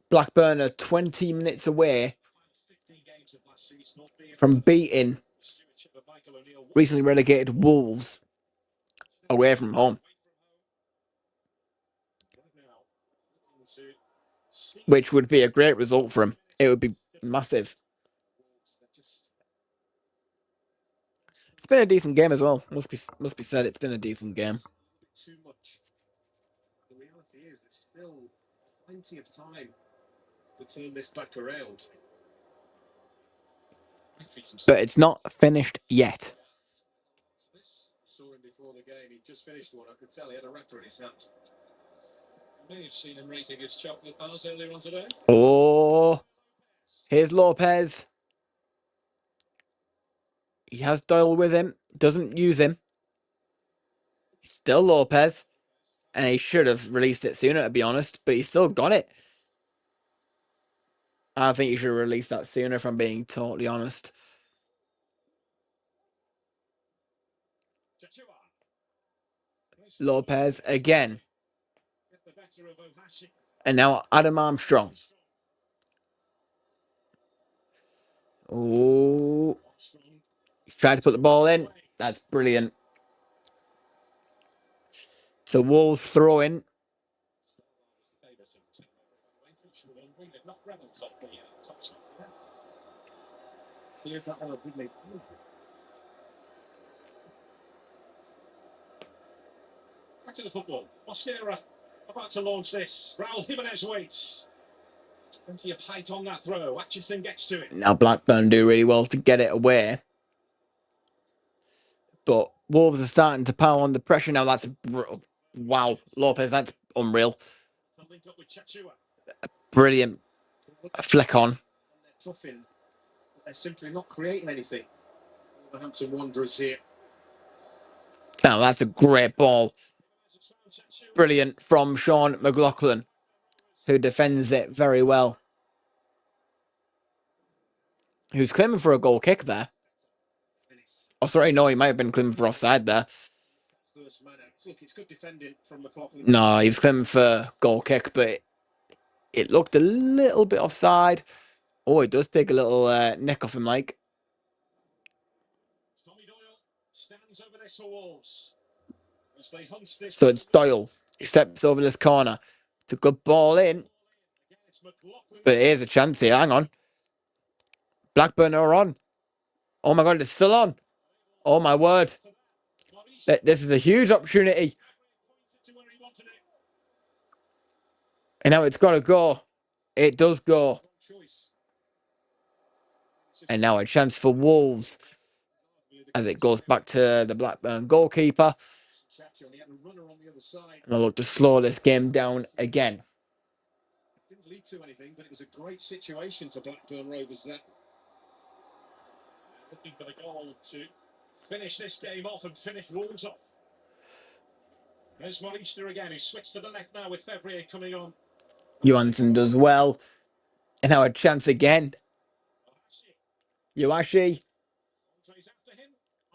Blackburn are 20 minutes away from beating recently relegated Wolves away from home, which would be a great result for him. It would be massive. It's been a decent game as well. Must be said, it's been a decent game. Too much. The reality is there's still plenty of time to turn this back around. But it's not finished yet. Saw him before the game. He just finished one. I could tell he had a wrapper in his hand. You may have seen him rating his chocolate bars earlier on today. Oh, here's Lopez. He has Doyle with him. Doesn't use him. He's still Lopez. And he should have released it sooner, to be honest. But he's still got it. I think he should have released that sooner, if I'm being totally honest. Lopez again. And now Adam Armstrong. Oh, he's tried to put the ball in. That's brilliant. So Wolves throw in. Back to the football. Mosquera about to launch this. Raul Jimenez waits. Plenty of height on that throw. Atchison gets to it. Now Blackburn do really well to get it away. But Wolves are starting to pile on the pressure now. That's wow, Lopez, that's unreal. Brilliant flick on. They're tough in. They're simply not creating anything. Wolverhampton Wanderers here. Now that's a great ball. Brilliant from Sean McLaughlin, who defends it very well. Who's claiming for a goal kick there. Oh, sorry, no, he might have been claiming for offside there. Look, it's good defending from McLaughlin. No, he was claiming for goal kick, but it looked a little bit offside. Oh, it does take a little nick off him, like. So it's Doyle. He steps over this corner. It's a good ball in. But here's a chance here. Hang on. Blackburn are on. Oh my God, it's still on. Oh my word. This is a huge opportunity. And now it's got to go. It does go. And now a chance for Wolves as it goes back to the Blackburn goalkeeper. And I look to slow this game down again. Didn't lead to anything, but it was a great situation for Blackburn Rovers there. Looking for the goal to finish this game off and finish Wolves off. There's Maurister again, who switched to the left now with February coming on. Johansson does well. And now a chance again. Yoashi.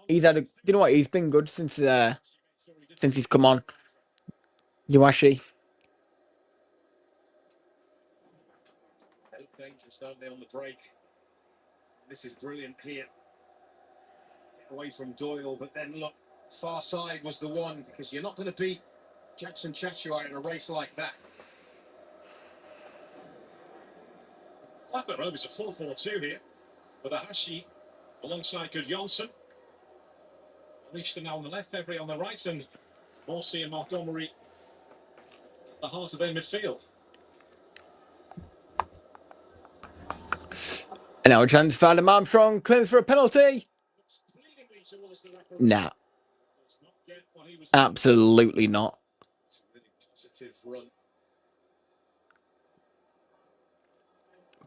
He's had a, you know what? He's been good since he's come on. Yoashi. They look dangerous, don't they, on the break? This is brilliant here. Get away from Doyle, but then look, far side was the one, because you're not going to beat Jackson Chachua in a race like that. Blackburn Rovers a 4-4-2 here, with Ahashi alongside good Johnson. Lichter now on the left, February on the right, and Morsey and Montgomery at the heart of their midfield. And now a chance for Adam Armstrong. Claims for a penalty. Nah. Absolutely not. Positive run.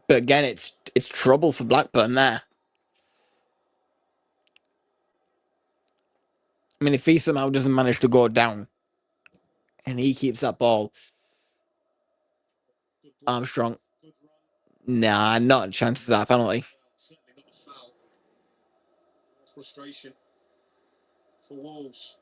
But again, it's trouble for Blackburn there. I mean, if he somehow doesn't manage to go down and he keeps that ball, Armstrong, nah, not a chance of that penalty. Certainly not a foul. Frustration for Wolves.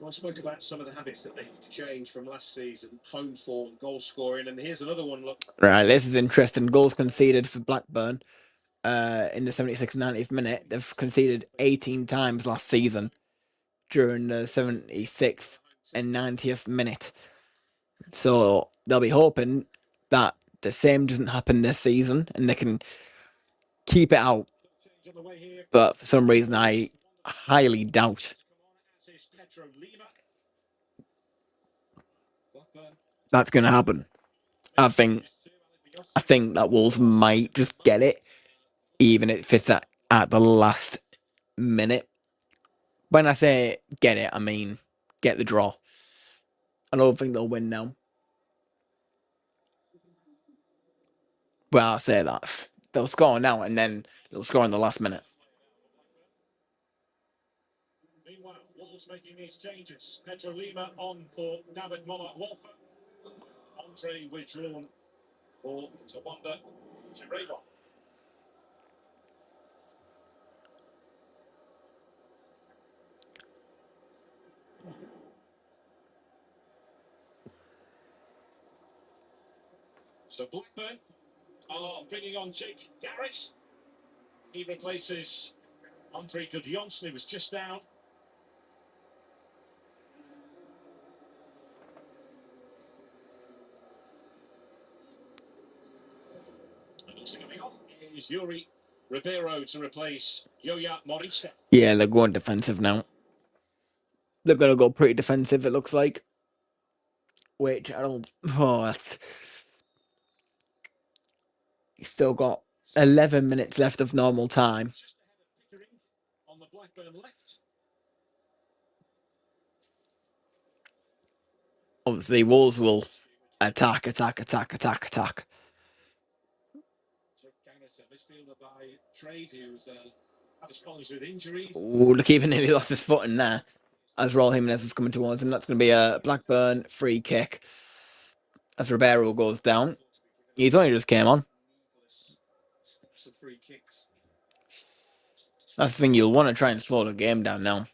Well, I spoke about some of the habits that they have to change from last season. Home form, goal scoring, and here's another one. Look, Right, this is interesting. Goals conceded for Blackburn in the 76th, 90th minute. They've conceded 18 times last season during the 76th and 90th minute. So they'll be hoping that the same doesn't happen this season and they can keep it out. But for some reason, I highly doubt that's going to happen. I think that Wolves might just get it, even if it's at the last minute. When I say get it, I mean get the draw. I don't think they'll win now. Well, I'll say that. They'll score now and then they'll score in the last minute. Meanwhile, Wolves making these changes. Pedro Lima on for David Moller-Wolfer. Andre withdrawn for Tawanda Gireva. So Blackburn are bringing on Jake Garrett. He replaces Andre Gudjonsson, who was just down. And also coming on is Yuri Ribeiro to replace Yoya Morista. Yeah, they're going defensive now. They're going to go pretty defensive, it looks like. Which I don't. Oh, that's. You've still got 11 minutes left of normal time. Just ahead of Pickering on the Blackburn left. Obviously, Wolves will attack. Jake Garrett, a midfielder by trade, who's had his problems with injuries. Ooh, look, even nearly lost his foot in there as Raul Jimenez was coming towards him. That's going to be a Blackburn free kick as Ribeiro goes down. He's only just came on. Some free kicks. That's the thing, you'll want to try and slow the game down now.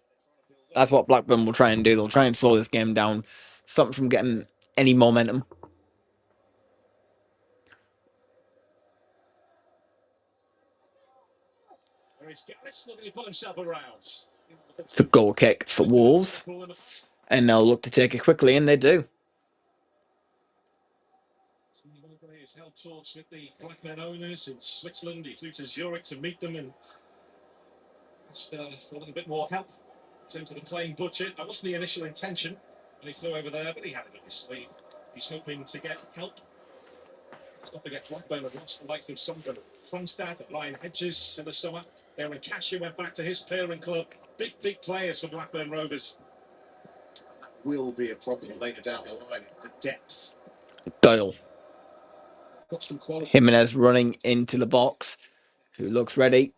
That's what Blackburn will try and do. They'll try and slow this game down, stop from getting any momentum. He put himself around. It's a goal kick for Wolves. And they'll look to take it quickly, and they do. He's held talks with the Blackburn owners in Switzerland. He flew to Zurich to meet them and asked for a little bit more help in terms of the playing budget. That wasn't the initial intention when he flew over there, but he had it in his sleeve. He's hoping to get help. Let's not forget Blackburn have lost the likes of Sondra Kronstadt, Ryan Hedges in the summer. Aaron Cashew went back to his parent club. Big players for Blackburn Rovers. That will be a problem later down the line. The depth. Doyle. Got some quality. Jimenez running into the box, who looks ready.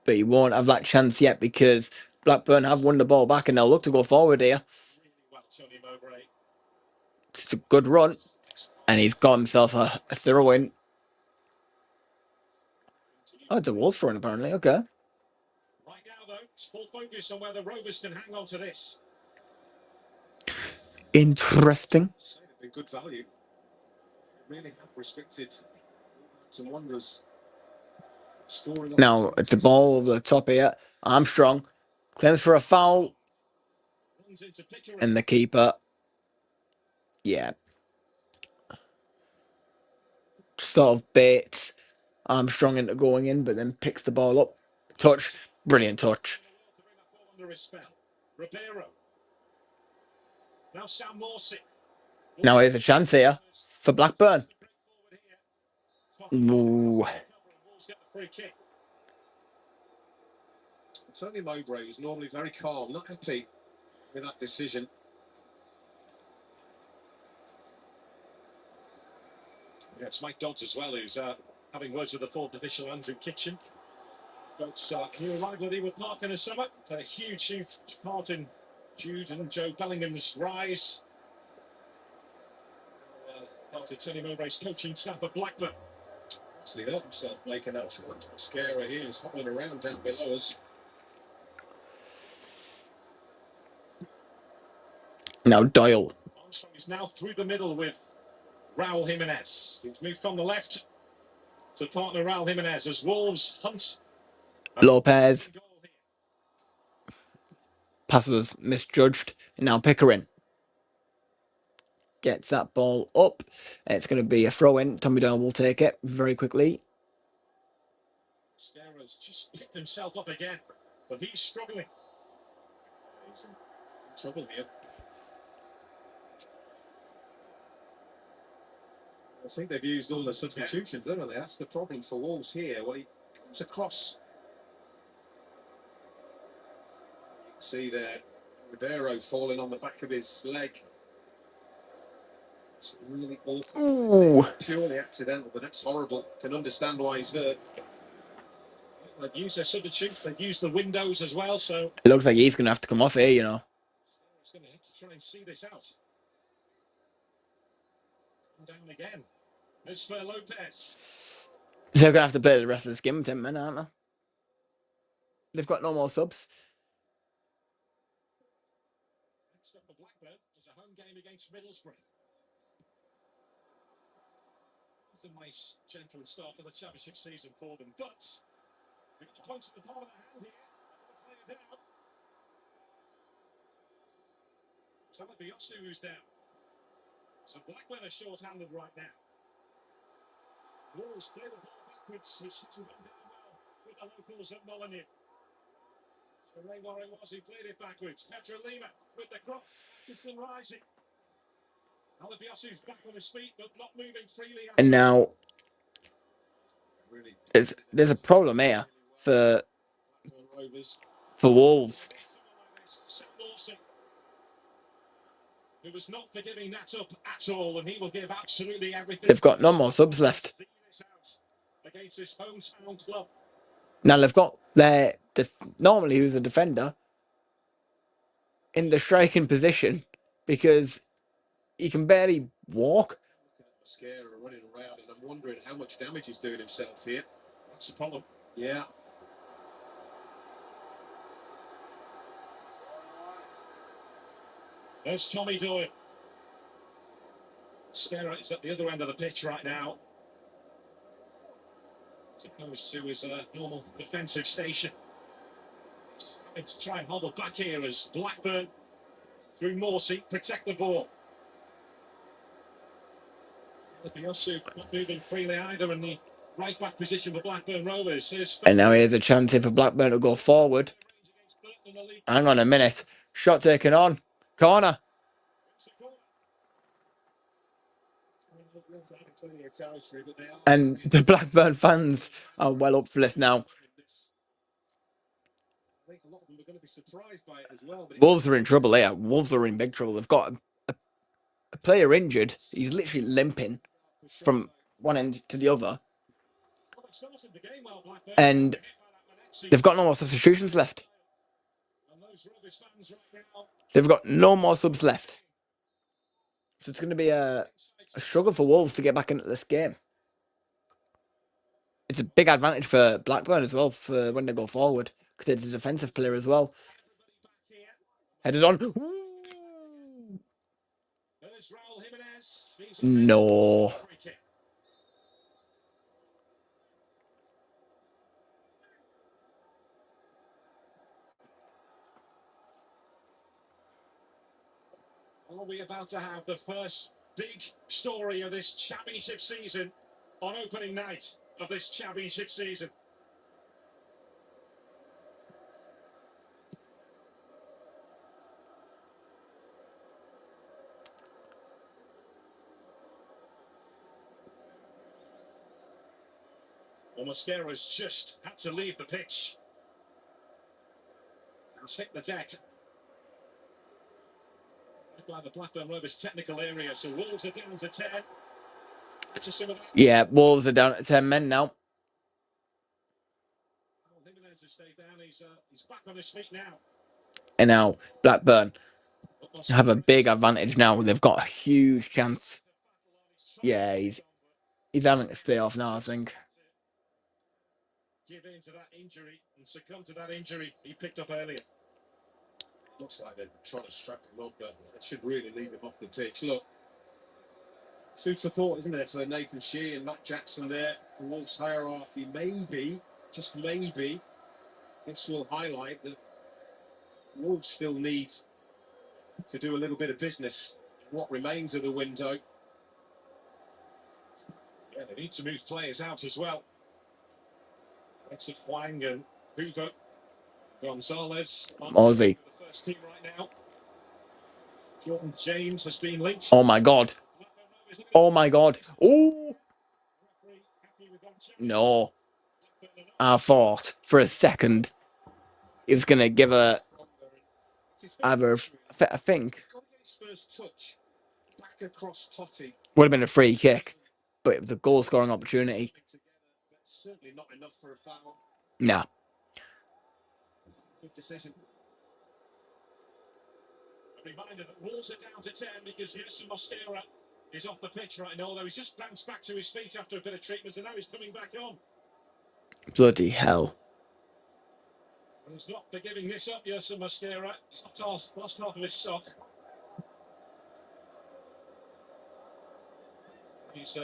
But he won't have that chance yet because Blackburn have won the ball back and they'll look to go forward here. It's a good run. And he's got himself a throw-in. Oh, it's a Wolves throw-in apparently. Okay. Right now, though, full focus on whether Rovers can hang on to this. Interesting. They've been good value. Really have restricted some wonders. Scoring. Now, it's the ball over the top here. Armstrong claims for a foul. And the keeper. Yeah. Sort of baits Armstrong into going in, but then picks the ball up. Touch. Brilliant touch. Now here's a chance here for Blackburn. Ooh. Tony Mowbray was normally very calm, not happy with that decision. Yeah, it's Mike Dodds as well, who's having words with the fourth official, Andrew Kitchen. But new arrival at Ewood Park in the summer. A huge part in Jude and Joe Bellingham's rise. Part of Tony Mowbray's coaching staff at Blackburn. Actually hurt himself making that scare. He was hobbling around down below us. Now Doyle. Armstrong is now through the middle with Raul Jimenez. He's moved from the left to partner Raul Jimenez as Wolves hunt. Lopez. Pass was misjudged. And now Pickering gets that ball up. It's going to be a throw in. Tommy Doyle will take it very quickly. Scarra's just picked himself up again, but he's struggling. He's in trouble here. I think they've used all the substitutions, haven't they? That's the problem for Wolves here. Well, he comes across. You can see there, Ribeiro falling on the back of his leg. It's really awkward. Ooh. Purely accidental, but that's horrible. Can understand why he's hurt. They've used their substitutes, they've used the windows as well, so It looks like he's going to have to come off here, you know. he's going to have to try and see this out. Down again. It's for Lopez. They're going to have to play the rest of this game, 10 men, aren't they? They've got no more subs. Next up for Blackburn is a home game against Middlesbrough. It's a nice, gentle start to the championship season for them, but with the points at the palm of the hand here, the player down. Telebiosu who's down. So Blackburn are short-handed right now. Wolves play the ball backwards, which hasn't gone down well with the locals at Molineux. So Ray Warren was who played it backwards. Pedro Lima with the crop, just been rising. Telebiosu's back on his feet, but not moving freely. And now there's a problem here for Wolves. Who was not forgiving that up at all, and he will give absolutely everything. They've got no more subs left. Against this hometown club. Now they've got their normally who's a defender in the striking position because he can barely walk. Mascara running around, and I'm wondering how much damage he's doing himself here. That's the problem. Yeah. There's Tommy Doyle. Scarra is at the other end of the pitch right now. Opposed to his normal defensive station. Having to try and hobble back here as Blackburn, through Morsey, protect the ball. Telebiosu not moving freely either in the right back position for Blackburn Rovers. And now here's a chance here for Blackburn to go forward. Hang on a minute. Shot taken on. Corner. And the Blackburn fans are well up for this now. Wolves are in trouble here. Wolves are in big trouble. They've got a player injured. He's literally limping from one end to the other. And they've got no more substitutions left. They've got no more subs left. So it's going to be a struggle for Wolves to get back into this game. It's a big advantage for Blackburn as well for when they go forward because it's a defensive player as well. Headed on. No. Are we about to have the first big story of this championship season on opening night of this championship season? Well, Mascara's just had to leave the pitch. Has hit the deck. By the Blackburn Rovers technical area, so Wolves are down to 10. Yeah, Wolves are down to 10 men now. He's back on his feet now. And now Blackburn have a big advantage now. They've got a huge chance. Yeah, he's having to stay off now, I think. Give in to that injury and succumb to that injury he picked up earlier. Looks like they're trying to strap him up, but they should really leave him off the pitch. Look, food for thought, isn't it, for Nathan Shea and Matt Jackson there. The Wolves hierarchy, maybe, just maybe, this will highlight that Wolves still need to do a little bit of business in what remains of the window. Yeah, they need to move players out as well. Lots of Huang and Hoover. Gonzalez on Aussie. the first team right now. Jordan James has been linked. Oh my god. Oh my god. Oh no. I thought for a second he was gonna give a either I think would have been a free kick, but it was a goal scoring opportunity. Certainly not enough for a foul. Nah. Good decision. A reminder that Wolves are down to 10 because Yerson Mosquera is off the pitch right now, although he's just bounced back to his feet after a bit of treatment and now he's coming back on. Bloody hell. And he's not forgiving this up, Yerson Mosquera. He's lost half of his sock. He's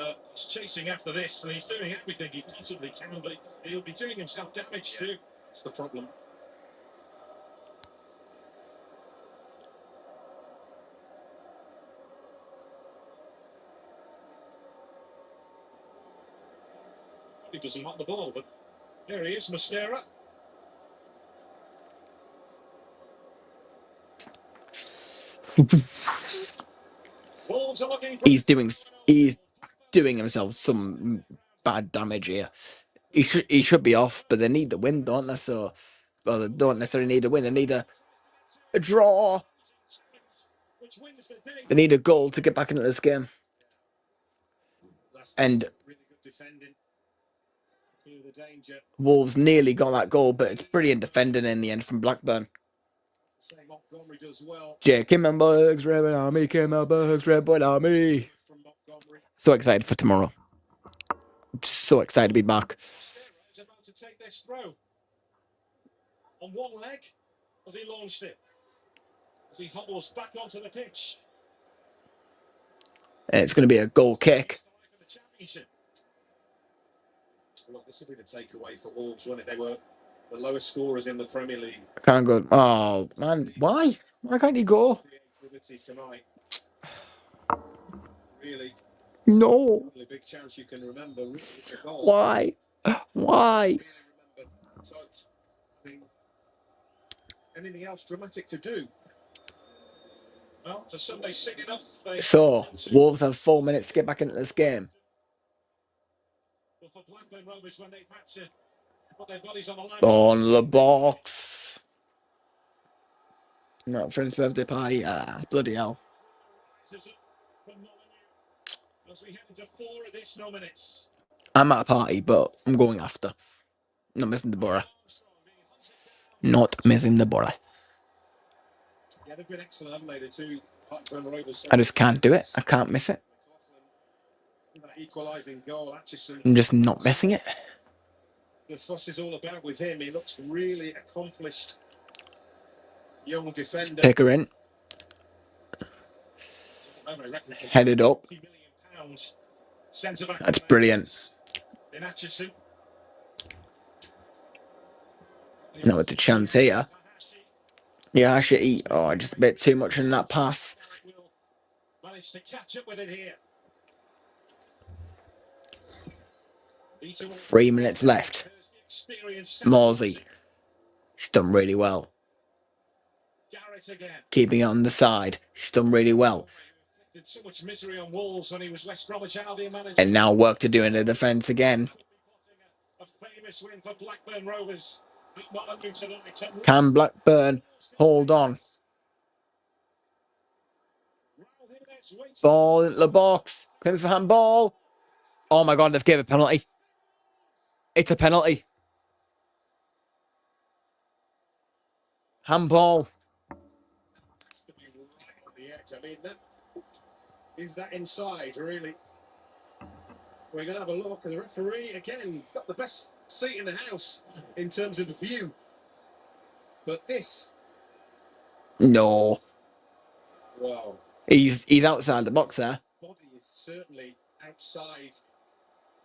chasing after this and he's doing everything he possibly can, but he'll be doing himself damage too. That's the problem. He doesn't want the ball, but here he is, Mosquera. He's doing himself some bad damage here. He should be off, but they need the win, don't they? So, well, they don't necessarily need a win. They need a draw. They need a goal to get back into this game. And Wolves nearly got that goal, but it's brilliant defending in the end from Blackburn. Jake Kimmelberg's Red Army, Kimmelberg's Red Army. So excited for tomorrow. So excited to be back. About to take this throw on one leg as he launched it, as he hobbles back onto the pitch. And it's going to be a goal kick. Well, this will be the takeaway for Wolves, won't it? They were the lowest scorers in the Premier League. I can't go. Oh man, why? Why can't he go? Tonight. Really? No. Only big chance you can remember. Really, why? Why? Anything else dramatic to do? Well, for Sunday sick enough. So Wolves have 4 minutes to get back into this game. Well, for Blackburn Rovers, when they've had to put their bodies on the line. On the box. Not friend's birthday party. Bloody hell. As we head into 4 additional minutes. I'm at a party, but I'm going after. Not missing the borough. Not missing the borough. Yeah, they've been excellent, haven't they? The two Blackburn Rovers. I just can't do it. I can't miss it. That equalising goal, Atchison. I'm just not missing it. The fuss is all about with him. He looks really accomplished. Young defender. Pick her in. Headed up. That's brilliant. No, it's a chance here. Yeah, I should eat. Oh, just a bit too much in that pass. Managed to catch up with it here. 3 minutes left. Morsey. He's done really well. Keeping it on the side. He's done really well. So much misery on Wolves when he was West Bromwich Albion manager. And now work to do in the defence again. A famous win for Blackburn Rovers. Can Blackburn hold on? Ball into the box. Claims for handball. Oh my God, they've given a penalty. It's a penalty. Handball. Has to be right on the edge. I mean, that inside, really? We're going to have a look. And the referee, again, he's got the best seat in the house in terms of the view. But this... No. Wow. He's outside the box there. Body is certainly outside.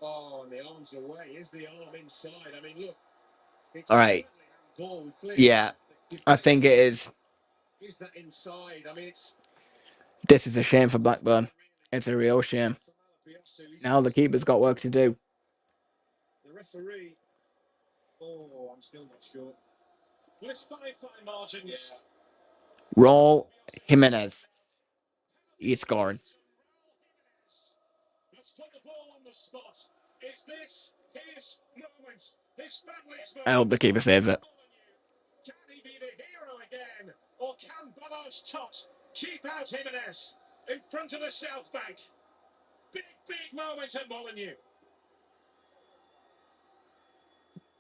Oh, and the arm's away. Is the arm inside? I mean, look. It's All right. goal. Yeah, I think it is. Is that inside? I mean, it's... This is a shame for Blackburn. It's a real shame. Now the keeper's got work to do. The referee... Oh, I'm still not sure. Well, it's fine margins. Yeah. Raul Jimenez. He's scoring. Let's put the ball on the spot. Is this his moment? His family's moment? I hope the keeper saves it. Can he be the hero again? Or can Ballard's tot keep out Jimenez in front of the South Bank? Big moment at Molineux.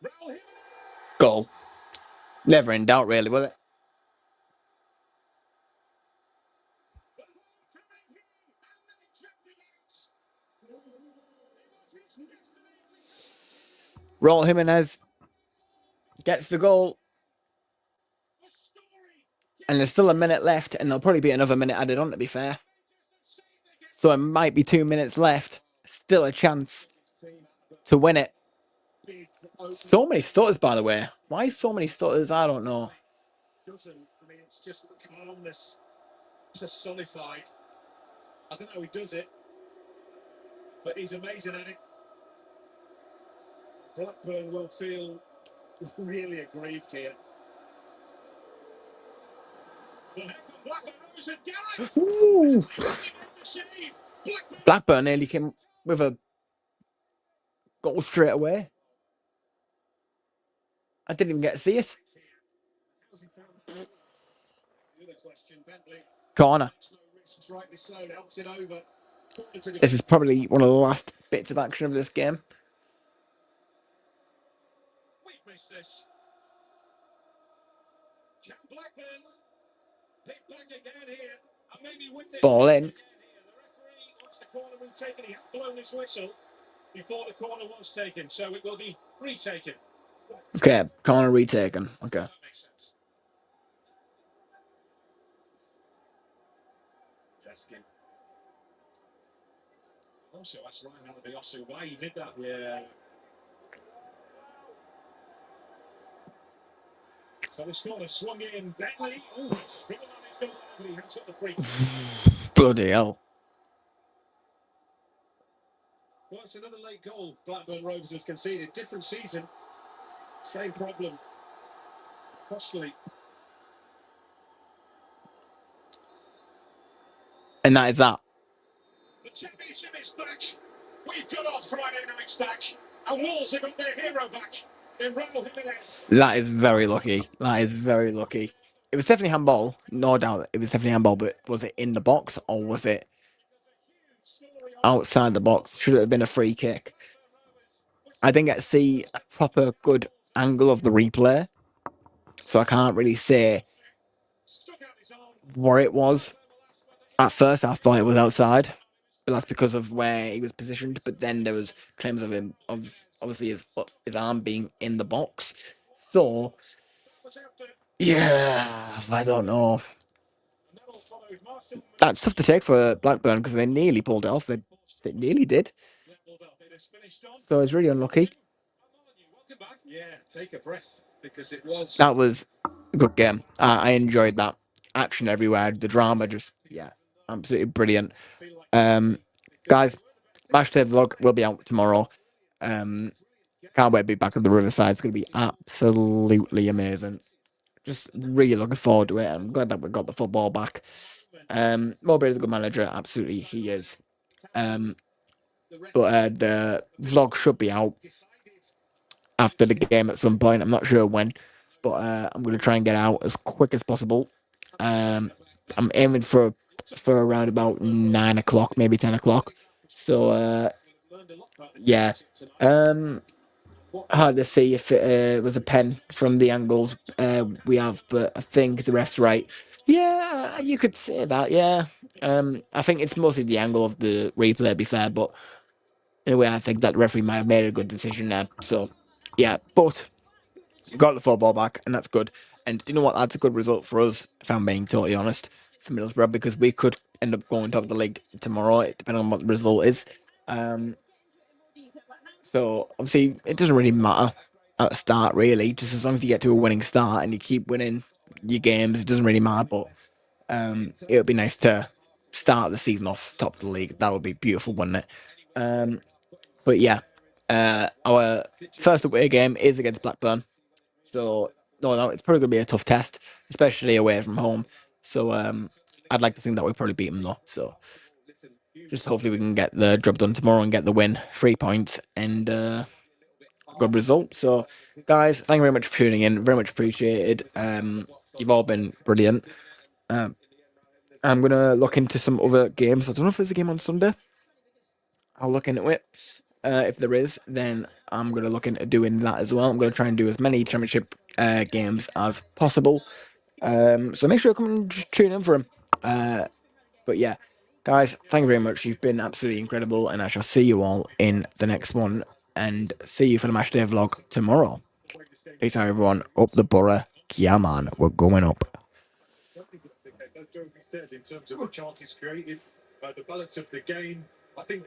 Raul Jimenez. Goal. Never in doubt, really, was it? Raul Jimenez gets the goal. And there's still a minute left, and there'll probably be another minute added on, to be fair. So it might be 2 minutes left. Still a chance to win it. So many stutters, by the way. Why so many stutters? I don't know. I mean, it's just calmness, personified. I don't know how he does it, but he's amazing at it. Blackburn will feel really aggrieved here. Ooh. Blackburn nearly came with a goal straight away. I didn't even get to see it. Corner. This is probably one of the last bits of action of this game. We've missed this. Can Blackburn pick back again here and maybe win this? Ball in. The referee wants the corner retaken. He had blown his whistle before the corner was taken, so it will be retaken. Okay, corner retaken. Okay. That makes sense. Teskin. Also, that's Ryan Alabiosu why he did that. Yeah. So this corner swung in. Bentley. Ooh, Riverman is going there, but he has got the free. Bloody hell. Well, it's another late goal Blackburn Rovers have conceded. Different season. Same problem. Costly. And that is that. The championship is back. We've got our Friday nights back. And Wolves have got their hero back in Raul Jimenez. That is very lucky. That is very lucky. It was definitely handball. No doubt it was definitely handball, but was it in the box or was it outside the box? Should it have been a free kick? I didn't get to see a proper good angle of the replay, so I can't really say what it was. At first, I thought it was outside, but that's because of where he was positioned. But then there was claims of him, obviously his arm being in the box. So, yeah, I don't know. That's tough to take for Blackburn because they nearly pulled it off. They nearly did. So it's really unlucky. Yeah, take a breath because it was. That was a good game. I enjoyed that. Action everywhere. The drama just, yeah, absolutely brilliant. Guys, Matchday vlog will be out tomorrow. Can't wait to be back at the Riverside. It's going to be absolutely amazing. Just really looking forward to it. I'm glad that we got the football back. Mowbray is a good manager. Absolutely, he is. But the vlog should be out after the game at some point. I'm not sure when, but I'm going to try and get out as quick as possible. I'm aiming for around about 9 o'clock, maybe 10 o'clock. So Yeah. Hard to see if it was a pen from the angles we have, but I think the ref's right. Yeah, you could say that. Yeah. I think it's mostly the angle of the replay, to be fair, but in a way, I think that the referee might have made a good decision there. So, yeah, but got the football back, and that's good. And do you know what? That's a good result for us, if I'm being totally honest, for Middlesbrough, because we could end up going top of the league tomorrow, depending on what the result is. So obviously, it doesn't really matter at the start, really. Just as long as you get to a winning start and you keep winning your games, it doesn't really matter. But it would be nice to start the season off top of the league. That would be beautiful, wouldn't it? But yeah, our first away game is against Blackburn. So no, it's probably gonna be a tough test, especially away from home. So I'd like to think that we'll probably beat them though. So just hopefully we can get the job done tomorrow and get the win, 3 points, and good result. So guys, thank you very much for tuning in. Very much appreciated. You've all been brilliant. I'm gonna look into some other games. I don't know if there's a game on Sunday. I'll look into it. If there is, then I'm going to look into doing that as well. I'm going to try and do as many championship games as possible. So make sure you come and tune in for them. But yeah, guys, thank you very much. You've been absolutely incredible, and I shall see you all in the next one. And see you for the match day vlog tomorrow. Peace out, everyone. Up the borough. Yeah, man, we're going up. As Joby said, in terms of the chances created, the balance of the game, I think